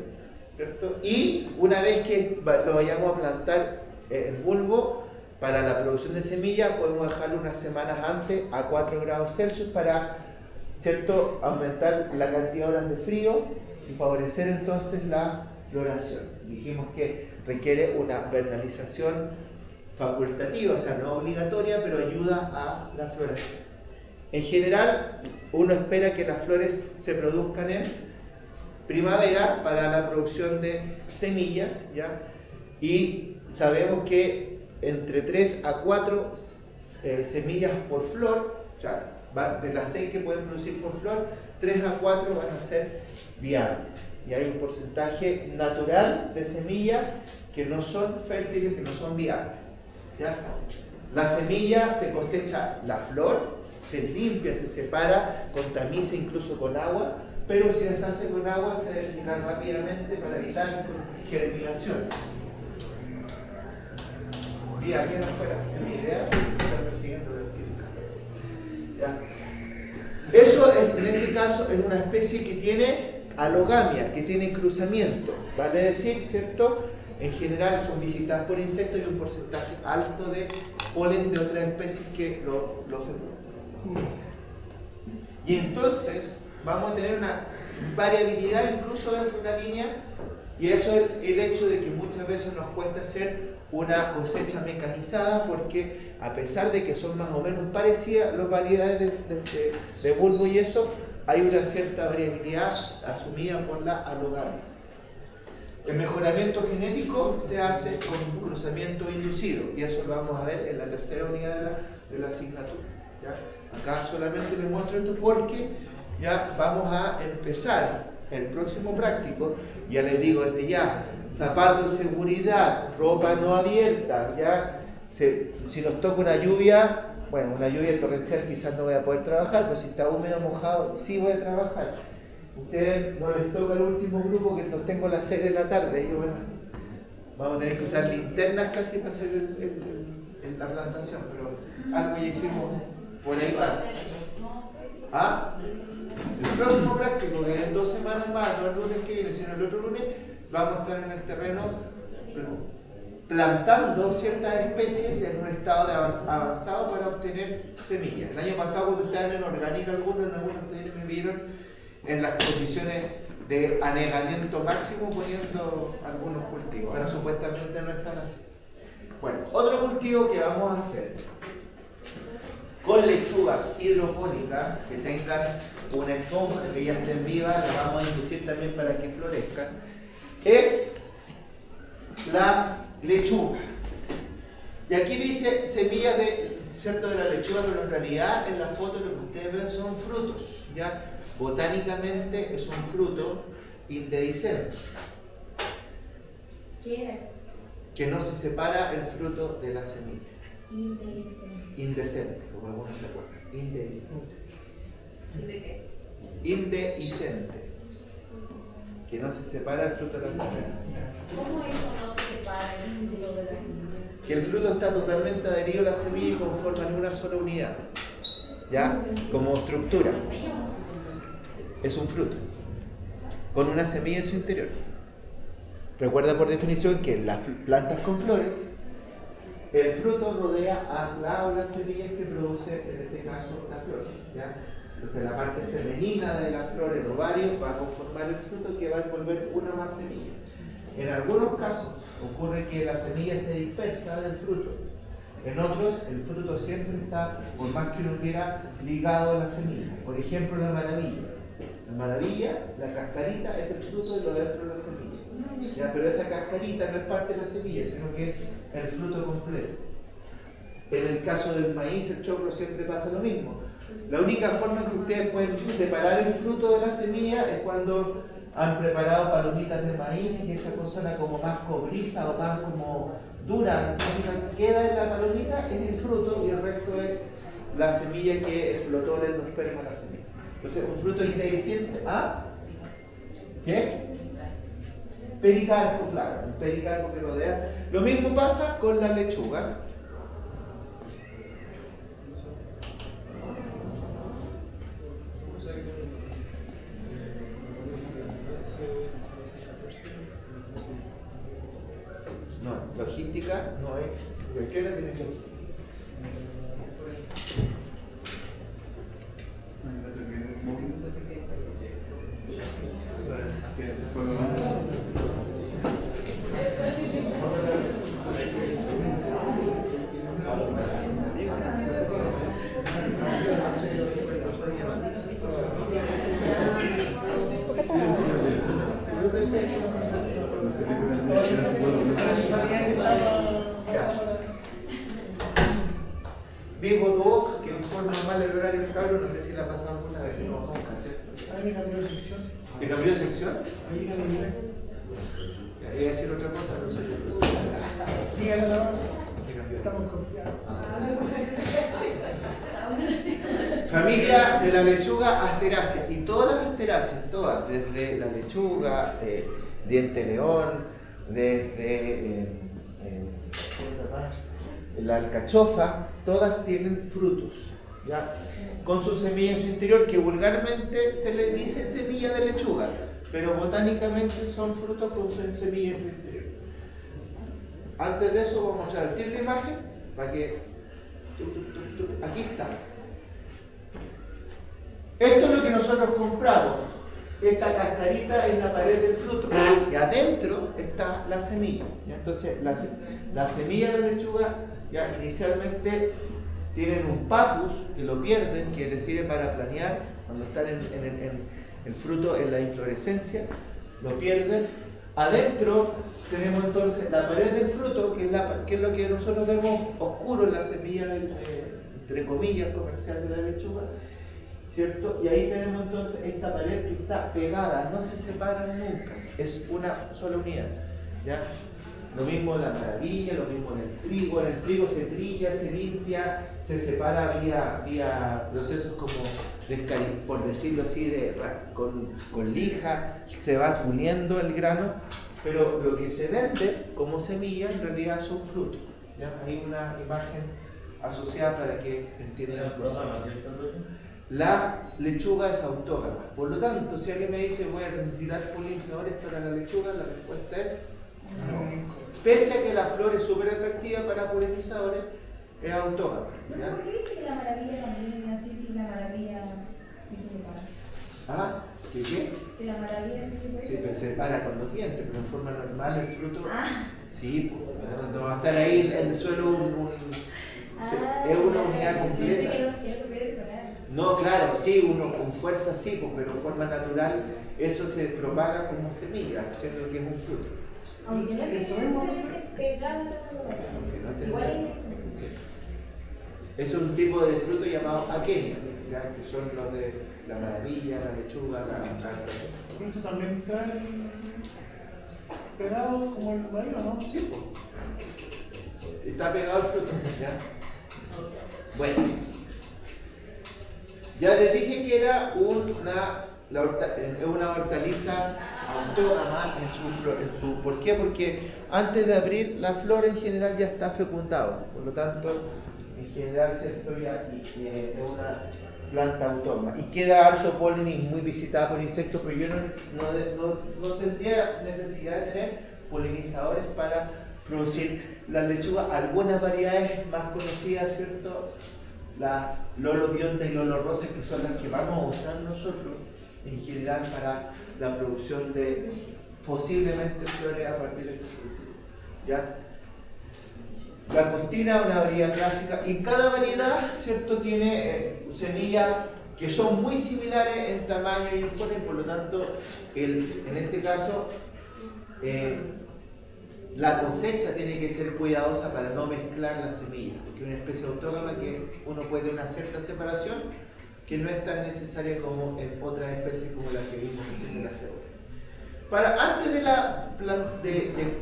¿cierto? Y una vez que lo vayamos a plantar el bulbo, para la producción de semilla podemos dejarlo unas semanas antes a 4 grados Celsius para, ¿cierto?, aumentar la cantidad de horas de frío y favorecer entonces la floración. Dijimos que requiere una vernalización facultativa, o sea, no obligatoria, pero ayuda a la floración. En general, uno espera que las flores se produzcan en primavera para la producción de semillas, ¿ya? Y sabemos que entre 3 a 4 semillas por flor, o sea, de las 6 que pueden producir por flor, 3 a 4 van a ser viables. Y hay un porcentaje natural de semillas que no son fértiles, que no son viables. ¿Ya? La semilla se cosecha la flor, se limpia, se separa, con tamiza, incluso con agua, pero si se hace con agua se debe secar rápidamente para evitar germinación. ¿Y alguien afuera? ¿Es mi idea? Están persiguiendo el ¿ya? Eso es, en este caso, es una especie que tiene alogamia, que tiene cruzamiento, vale decir, ¿cierto? En general son visitadas por insectos y un porcentaje alto de polen de otras especies que lo fecundan. Y entonces vamos a tener una variabilidad incluso dentro de una línea, y eso es el hecho de que muchas veces nos cuesta hacer una cosecha mecanizada, porque a pesar de que son más o menos parecidas las variedades de bulbo y eso, hay una cierta variabilidad asumida por la alogamia. El mejoramiento genético se hace con un cruzamiento inducido, y eso lo vamos a ver en la tercera unidad de la asignatura, ¿ya? Acá solamente les muestro esto porque ya vamos a empezar el próximo práctico. Ya les digo desde ya, zapatos de seguridad, ropa no abierta, ya si nos toca una lluvia, bueno, una lluvia torrencial quizás no voy a poder trabajar, pero si está húmedo, mojado, sí voy a trabajar. Ustedes no les toca el último grupo, que los tengo a las 6 de la tarde, y bueno, vamos a tener que usar linternas casi para hacer la plantación, pero algo ya hicimos por ahí más. ¿Ah? El próximo práctico, que es en 2 semanas más, no el lunes que viene, sino el otro lunes, vamos a estar en el terreno plantando ciertas especies en un estado de avanzado para obtener semillas. El año pasado, cuando estaban en orgánica, algunos talleres me vieron en las condiciones de anegamiento máximo poniendo algunos cultivos. Ahora supuestamente no están así. Bueno, otro cultivo que vamos a hacer con lechugas hidropónicas que tengan una esponja, que ya estén vivas, las vamos a inducir también para que florezcan, es la lechuga. Y aquí dice semillas de la lechuga, pero en realidad en la foto lo que ustedes ven son frutos, ¿ya? Botánicamente es un fruto indehiscente. ¿Qué es eso? Que no se separa el fruto de la semilla. Indecente. Indecente, como algunos se acuerdan. Indehiscente. ¿Y de qué? Indehiscente. Que no se separa el fruto de la semilla. ¿Cómo eso no se separa el fruto de la semilla? que el fruto está totalmente adherido a la semilla y conforman una sola unidad, ¿ya? Como estructura. Es un fruto, con una semilla en su interior. Recuerda por definición que en las plantas con flores, el fruto rodea a la o las semillas que produce, en este caso, la flor, ¿ya? Entonces la parte femenina de la flor, el ovario, va a conformar el fruto que va a envolver una más semilla. En algunos casos ocurre que la semilla se dispersa del fruto. En otros, el fruto siempre está, por más que uno quiera, ligado a la semilla. Por ejemplo, la maravilla. La maravilla, la cascarita, es el fruto de lo dentro de la semilla. ¿Ya? Pero esa cascarita no es parte de la semilla, sino que es el fruto completo. En el caso del maíz, el choclo, siempre pasa lo mismo. La única forma que ustedes pueden separar el fruto de la semilla es cuando han preparado palomitas de maíz y esa cosa como más cobriza o más como dura, que queda en la palomita es el fruto y el resto es la semilla que explotó el endosperma de la semilla. Entonces, un fruto indehiscente a ¿qué? Pericarpo, claro, el pericarpo que rodea. Lo mismo pasa con la lechuga. No, logística no hay. ¿De qué hora tienes logística? Vivo Doc, que informa mal el horario del cabro, no sé si la ha pasado alguna vez. No, nunca, ¿cierto? Ahí me cambió de sección. ¿Te cambió de sección? Ahí la miré. Iba a decir otra cosa, pero soy yo. Dígale a la mano. Te cambió de Estamos sección. confiados. Familia de la lechuga Asterácea. Y todas las asteráceas, todas, desde la lechuga, diente león, desde la alcachofa, todas tienen frutos, ¿ya? Con su semilla en su interior, que vulgarmente se les dice semilla de lechuga, pero botánicamente son frutos con su semilla en su interior. Antes de eso vamos a mostrar el tiro de la imagen para que... Aquí está. Esto es lo que nosotros compramos. Esta cascarita es la pared del fruto y adentro está la semilla. ¿Ya? Entonces la semilla de la lechuga ya inicialmente tienen un papus que lo pierden, que les sirve para planear cuando están en el fruto, en la inflorescencia, lo pierden. Adentro tenemos entonces la pared del fruto, que es lo que nosotros vemos oscuro en la semilla, entre comillas, comercial de la lechuga, ¿cierto? Y ahí tenemos entonces esta pared que está pegada, no se separan nunca, es una sola unidad, ¿ya? Lo mismo en la maravilla, lo mismo en el trigo se trilla, se limpia, se separa vía procesos como, por decirlo así, con lija, se va puliendo el grano, pero lo que se vende como semilla en realidad son frutos, ¿ya? Hay una imagen asociada para que entiendan el proceso. La lechuga es autógama, por lo tanto, si alguien me dice voy a necesitar polinizadores para la lechuga, la respuesta es no. Pese a que la flor es súper atractiva para polinizadores, es autógama. ¿Pero por qué dice que la maravilla también así, si la maravilla sí se separa? ¿Ah? ¿Qué qué? Que la maravilla sí se separa. Sí, pero se separa con los dientes, pero en forma normal el fruto... Ah. Sí, pues, no va a estar ahí en el suelo es una unidad completa. Que no se puede separar. No, claro, sí, uno con fuerza sí, pues, pero en forma natural eso se propaga como semilla, siendo que es un fruto. Aunque no es pegado, Aunque no esté igual cerca. Sí. Es un tipo de fruto llamado aquenia, ¿ya? Que son los de la maravilla, la lechuga, la alcachofa. Pero esto también trae pegado como el maíz, ¿no? Sí, pues. Está pegado al fruto, ¿ya? Bueno. Ya les dije que era es una hortaliza autógama en su flor. ¿Por qué? Porque antes de abrir la flor en general ya está fecundado. Por lo tanto, en general, ¿cierto? Ya es una planta autógama. Y queda harto polen y muy visitada por insectos, pero yo no tendría necesidad de tener polinizadores para producir las lechugas. Algunas variedades más conocidas, ¿cierto? Las Lolo Bionda y Lolo Rosa, que son las que vamos a usar nosotros en general para la producción de posiblemente flores a partir de este cultivo. ¿Ya? La costina es una variedad clásica y cada variedad, ¿cierto? Tiene semillas que son muy similares en tamaño y en forma, y por lo tanto, en este caso, la cosecha tiene que ser cuidadosa para no mezclar las semillas, porque es una especie autógama que uno puede tener una cierta separación que no es tan necesaria como en otras especies como las que vimos en la cebolla. Antes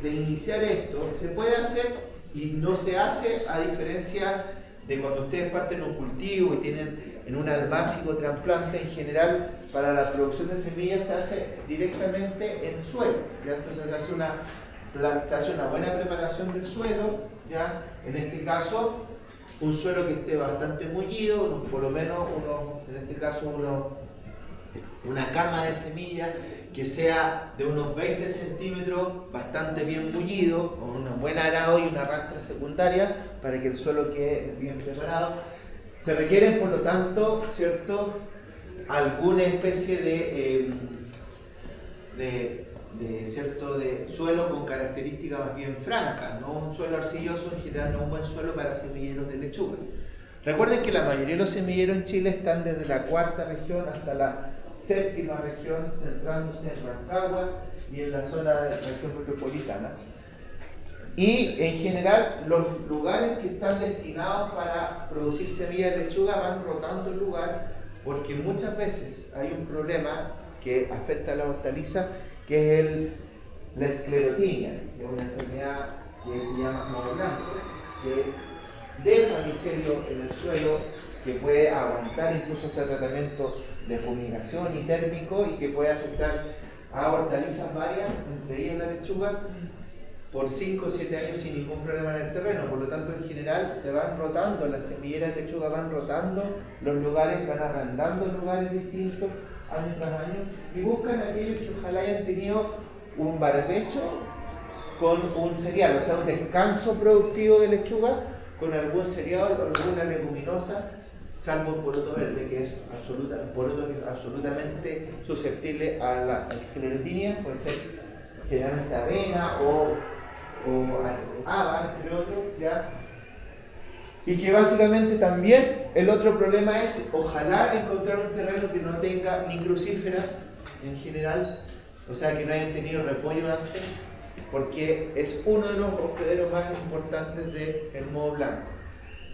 de iniciar esto, se puede hacer y no se hace, a diferencia de cuando ustedes parten un cultivo y tienen en un albácico trasplante. En general, para la producción de semillas se hace directamente en suelo, ¿ya? Entonces se hace una buena preparación del suelo, ¿ya? En este caso, un suelo que esté bastante mullido, por lo menos en este caso una cama de semillas que sea de unos 20 centímetros, bastante bien mullido, con un buen arado y una rastra secundaria para que el suelo quede bien preparado. Se requieren, por lo tanto, ¿cierto?, alguna especie de suelo con características más bien francas, ¿no? Un suelo arcilloso en general no es un buen suelo para semilleros de lechuga. Recuerden que la mayoría de los semilleros en Chile están desde la cuarta región hasta la séptima región, centrándose en Rancagua y en la zona de la región metropolitana. Y en general los lugares que están destinados para producir semillas de lechuga van rotando el lugar, porque muchas veces hay un problema que afecta a la hortaliza, que es la esclerotinia, que es una enfermedad que se llama moho blanco, que deja micelio en el suelo, que puede aguantar incluso este tratamiento de fumigación y térmico, y que puede afectar a hortalizas varias, entre ellas la lechuga, por 5 o 7 años sin ningún problema en el terreno. Por lo tanto, en general se van rotando, las semilleras de lechuga van rotando los lugares, van arrendando lugares distintos año tras año, y buscan aquellos que ojalá hayan tenido un barbecho con un cereal, o sea, un descanso productivo de lechuga con algún cereal o alguna leguminosa, salvo el poroto verde, que es absolutamente susceptible a la esclerotinia. Puede ser generalmente avena o haba, entre otros, ¿ya? Y que básicamente también el otro problema es, ojalá encontrar un terreno que no tenga ni crucíferas en general, o sea, que no hayan tenido repollo antes, porque es uno de los hospederos más importantes del moho blanco.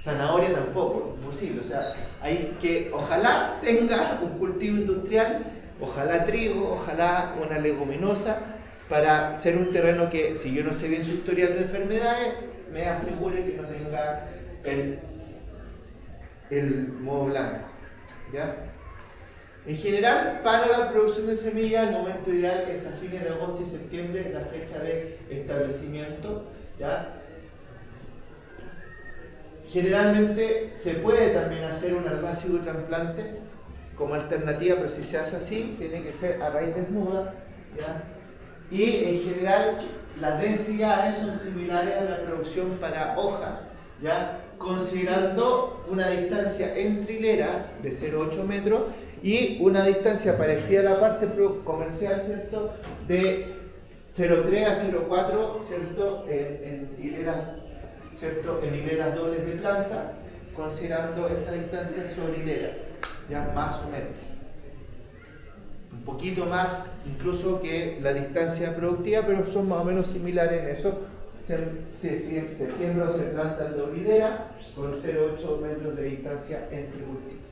Zanahoria tampoco, imposible, o sea, hay que, ojalá tenga un cultivo industrial, ojalá trigo, ojalá una leguminosa, para ser un terreno que, si yo no sé bien su historial de enfermedades, me asegure que no tenga el moho blanco, ¿ya? En general, para la producción de semillas, el momento ideal es a fines de agosto y septiembre, la fecha de establecimiento, ¿ya? Generalmente se puede también hacer un albácigo trasplante como alternativa, pero si se hace así, tiene que ser a raíz desnuda, ¿ya? Y en general las densidades son similares a la producción para hoja, ¿ya? Considerando una distancia entre hileras de 0,8 metros y una distancia parecida a la parte comercial, ¿cierto?, de 0,3 a 0,4, ¿cierto?, en hileras, ¿cierto?, en hileras dobles de planta, considerando esa distancia sobre hilera, ya más o menos. Un poquito más incluso que la distancia productiva, pero son más o menos similares en eso. Se siembra o se planta en doble hilera con 0,8 metros de distancia entre cultivos,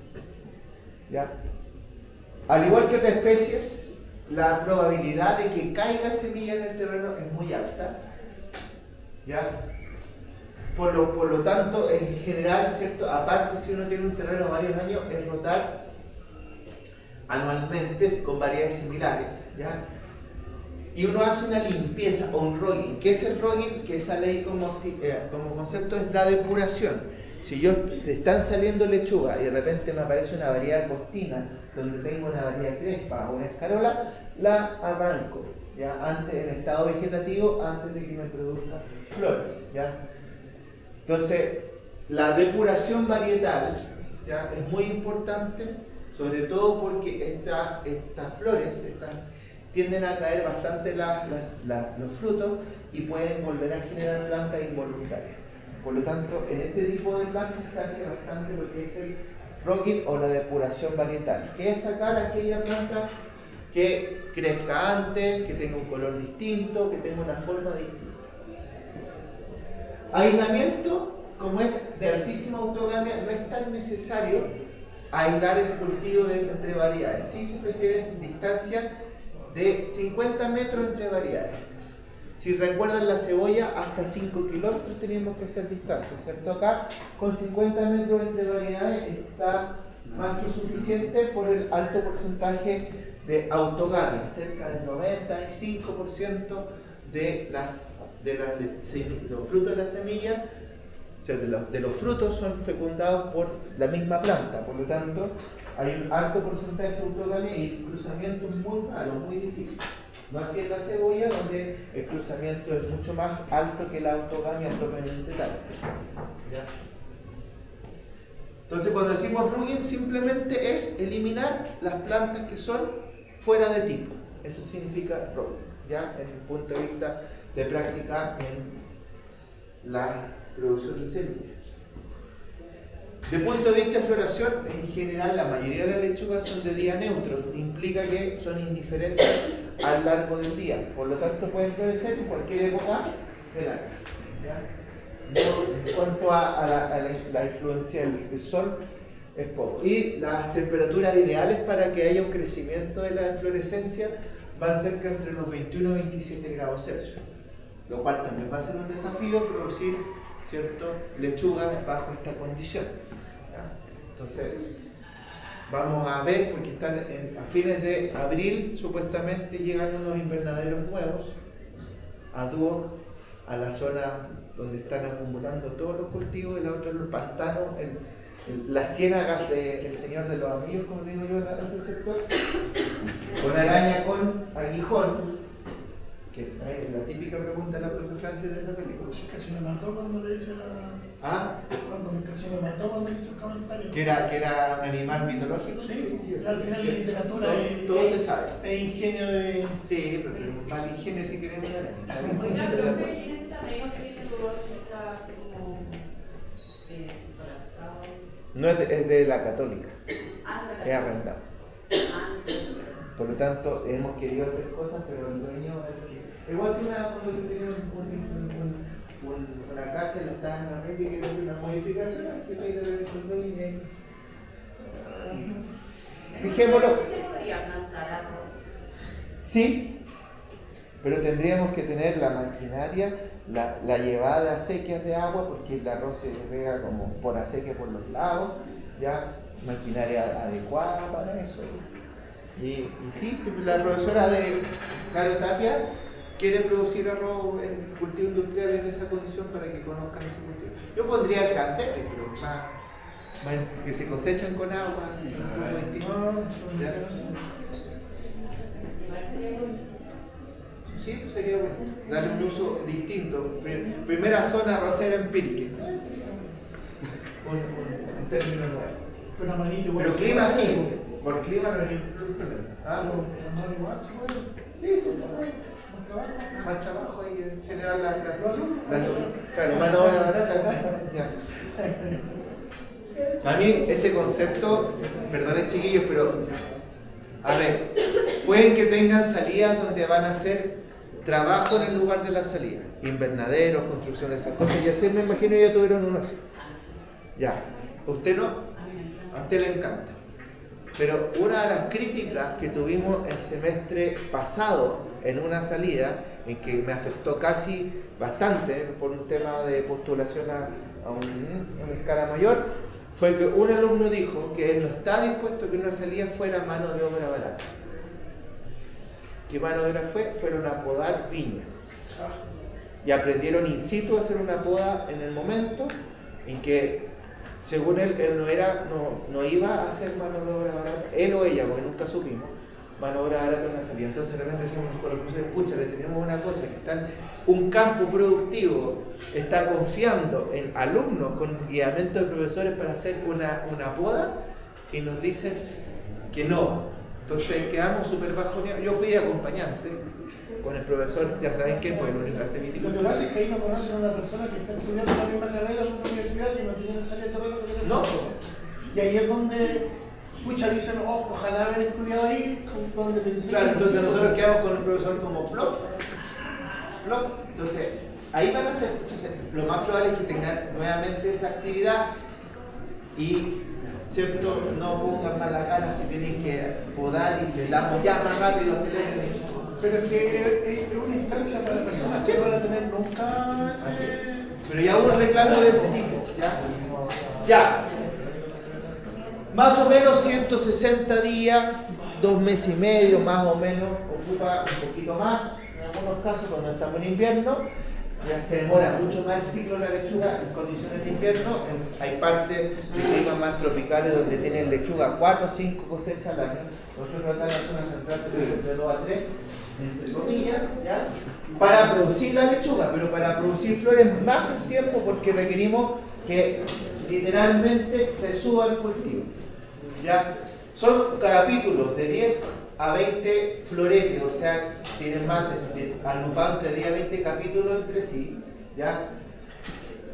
¿ya? Al igual que otras especies, la probabilidad de que caiga semilla en el terreno es muy alta, ¿ya? Por lo tanto, en general, ¿cierto? Aparte, si uno tiene un terreno varios años, es rotar anualmente con variedades similares, ¿ya? Y uno hace una limpieza o un rogging. ¿Qué es el rogging? Que esa ley como concepto es la depuración. Si te están saliendo lechuga y de repente me aparece una variedad costina donde tengo una variedad crespa o una escarola, la arranco, ¿ya? Antes, en estado vegetativo, antes de que me produzca flores, ¿ya? Entonces, la depuración varietal, ¿ya? Es muy importante, sobre todo porque estas flores tienden a caer bastante los frutos y pueden volver a generar plantas involuntarias. Por lo tanto, en este tipo de plantas se hace bastante lo que es el rogging o la depuración varietal, que es sacar aquella planta que crezca antes, que tenga un color distinto, que tenga una forma distinta. Aislamiento, como es de altísima autogamia, no es tan necesario aislar el cultivo entre variedades. Sí se prefiere distancia de 50 metros entre variedades. Si recuerdan la cebolla, hasta 5 kilómetros teníamos que hacer distancia, ¿cierto? Acá, con 50 metros entre variedades, está más que suficiente por el alto porcentaje de autogamia, cerca del 95% de los frutos de la semilla, o sea, de los frutos son fecundados por la misma planta, por lo tanto, hay un alto porcentaje de autogamia y el cruzamiento es muy raro, muy difícil. No así en la cebolla, donde el cruzamiento es mucho más alto que la autogamia propiamente tal. ¿Ya? Entonces, cuando decimos rugging, simplemente es eliminar las plantas que son fuera de tipo. Eso significa rugging, ¿ya? Desde el punto de vista de práctica en la producción de semillas. De punto de vista de floración, en general la mayoría de las lechugas son de día neutro, implica que son indiferentes a lo largo del día, por lo tanto pueden florecer en cualquier época del año. ¿Ya? En cuanto a la influencia del sol, es poco. Y las temperaturas ideales para que haya un crecimiento de la inflorescencia van cerca entre los 21 y 27 grados Celsius, lo cual también va a ser un desafío producir, ¿cierto?, lechugas bajo esta condición. Entonces, vamos a ver, porque están a fines de abril, supuestamente llegan unos invernaderos nuevos, ad hoc, a la zona donde están acumulando todos los cultivos, de la otra los pantanos, las ciénagas del Señor de los Anillos, como digo yo en ese sector, con araña con aguijón, que es la típica pregunta de la profe Francia de esa película. Casi me mató cuando le hice la... ¿Ah? Casi me mató cuando le hice el comentario. Que era un animal mitológico. Sí, al final la literatura todo se sabe. Es ingenio de... Sí, pero mal ingenio si queremos la araña. Oiga, profe, ¿y en ese terreno que dice tu voz está así como colapsado? No es de la Católica, Ah, es arrendado. Ah, Por lo tanto, hemos querido hacer cosas, pero el dueño es que... Igual que cuando tú tienes una casa y la estás en la red y quieres hacer una modificación, hay que ir a ver el dueño y ahí... Dijémoslo. ¿Sí se podría planchar arroz? Sí, pero tendríamos que tener la maquinaria, la llevada a acequias de agua, porque el arroz se rega como por acequia por los lados, ya, maquinaria adecuada para eso. Y sí, la profesora de Caro Tapia quiere producir arroz en cultivo industrial en esa condición para que conozcan ese cultivo. Yo pondría cranberry, pero más que se cosechan con agua, un poco distinto. ¿Ya? Sí, pues sería bueno. Darle un uso distinto. Primera zona arrocera en Pirque. Un término nuevo. Pero amarillo igual. Pero clima sí. Por clima no hay ningún problema. Ah, Pero igual, sí, bueno. sí, sí. Más trabajo y en general claro, mano de obra barata. Ya. A mí ese concepto, perdonen chiquillos, pero a ver, pueden que tengan salidas donde van a hacer trabajo en el lugar de la salida, invernaderos, construcción de esas cosas, y así me imagino ya tuvieron uno así. Ya, usted no, a usted le encanta. Pero una de las críticas que tuvimos el semestre pasado en una salida, en que me afectó casi bastante por un tema de postulación a una escala mayor, fue que un alumno dijo que él no está dispuesto a que una salida fuera mano de obra barata. ¿Qué mano de obra fue? Fueron a podar viñas. Y aprendieron in situ a hacer una poda en el momento en que, según él no iba a hacer mano de obra barata, él o ella, porque nunca supimos, mano de obra barata en una salida. Entonces de repente decimos con los profesores, pucha, le tenemos una cosa, que están un campo productivo, está confiando en alumnos con guiamiento de profesores para hacer una poda, y nos dicen que no. Entonces quedamos súper bajoneados. Yo fui acompañante con el profesor, ya saben qué, pues el único que hace Lo que viticultura. pasa es que ahí no conocen a una persona que está estudiando la misma carrera en una universidad que no tiene esa terreno que tiene. No. Y ahí es donde, pucha, dicen, oh, ojalá haber estudiado ahí, donde te enseñan. Claro, entonces nosotros quedamos con el profesor como plop. Entonces, ahí van a ser, entonces, lo más probable es que tengan nuevamente esa actividad y, ¿cierto? No pongan mala cara si tienen que podar y le damos ya más rápido, aceleren. Pero es que es una instancia para personas que no van a tener nunca ese... Así es. Pero ya hubo un reclamo de ese tipo, ¿ya? Ya. Más o menos 160 días, 2 meses y medio más o menos, ocupa un poquito más, en algunos casos cuando estamos en invierno, ya se demora mucho más el ciclo de la lechuga en condiciones de invierno. Hay partes de climas más tropicales donde tienen lechuga 4 o 5 cosechas al año. Nosotros acá en la zona central tenemos de 2 a 3, entre comillas, ¿ya? Para producir la lechuga, pero para producir flores más el tiempo porque requerimos que literalmente se suba el cultivo. ¿Ya? Son capítulos de 10 a 20 floretes, o sea, tienen más agrupados entre 10 a 20 capítulos entre sí, ¿ya?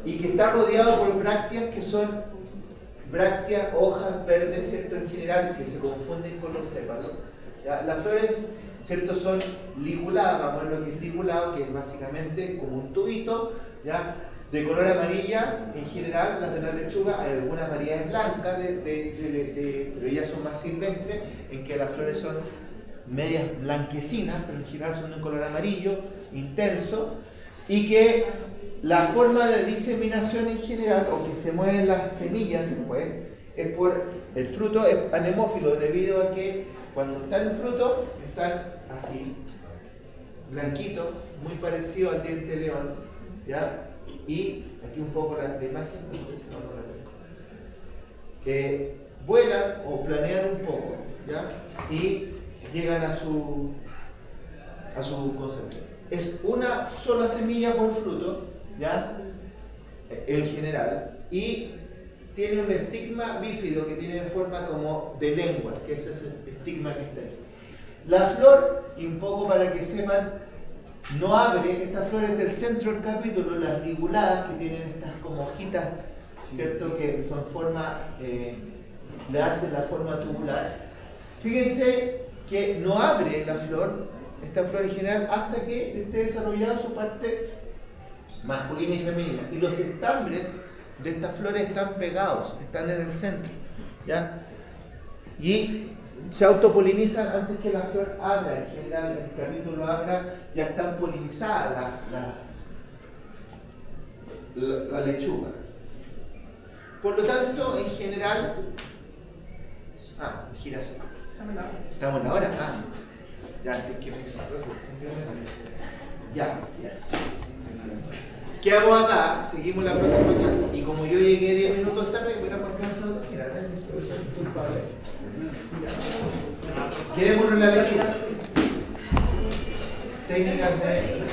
Y que está rodeado por brácteas que son brácteas, hojas verdes, ¿cierto? En general, que se confunden con los sépalos, ¿ya? Las flores, ¿cierto? Son liguladas, vamos a ver lo que es ligulado, que es básicamente como un tubito, ¿ya? De color amarilla, en general, las de la lechuga, hay algunas variedades blancas, pero ellas son más silvestres, en que las flores son medias blanquecinas, pero en general son de un color amarillo, intenso, y que la forma de diseminación en general, o que se mueven las semillas después, es por el fruto es anemófilo, debido a que cuando está en fruto, están así, blanquitos, muy parecido al diente de león, ¿ya? Y aquí un poco la imagen, no sé si no la tengo. Vuelan o planean un poco, ¿ya? Y llegan a su concepto. Es una sola semilla por fruto, ¿ya? En general, y tiene un estigma bífido que tiene forma como de lengua, que es ese estigma que está ahí. La flor, y un poco para que sepan, no abre, estas flores del centro del capítulo, las liguladas, que tienen estas como hojitas, ¿cierto? Que son forma, le hacen la forma tubular. Fíjense que no abre la flor, esta flor en general, hasta que esté desarrollada su parte masculina y femenina. Y los estambres de estas flores están pegados, están en el centro, ¿ya? Y se autopolinizan antes que la flor abra. En general, el capítulo abra, ya están polinizadas la lechuga. Por lo tanto, en general, girasol. Estamos en la hora. Ya antes que me ya. Quedamos acá, seguimos la próxima clase. Y como yo llegué 10 minutos tarde, voy a alcanzar. Quedémonos en la lechuga. Técnicas de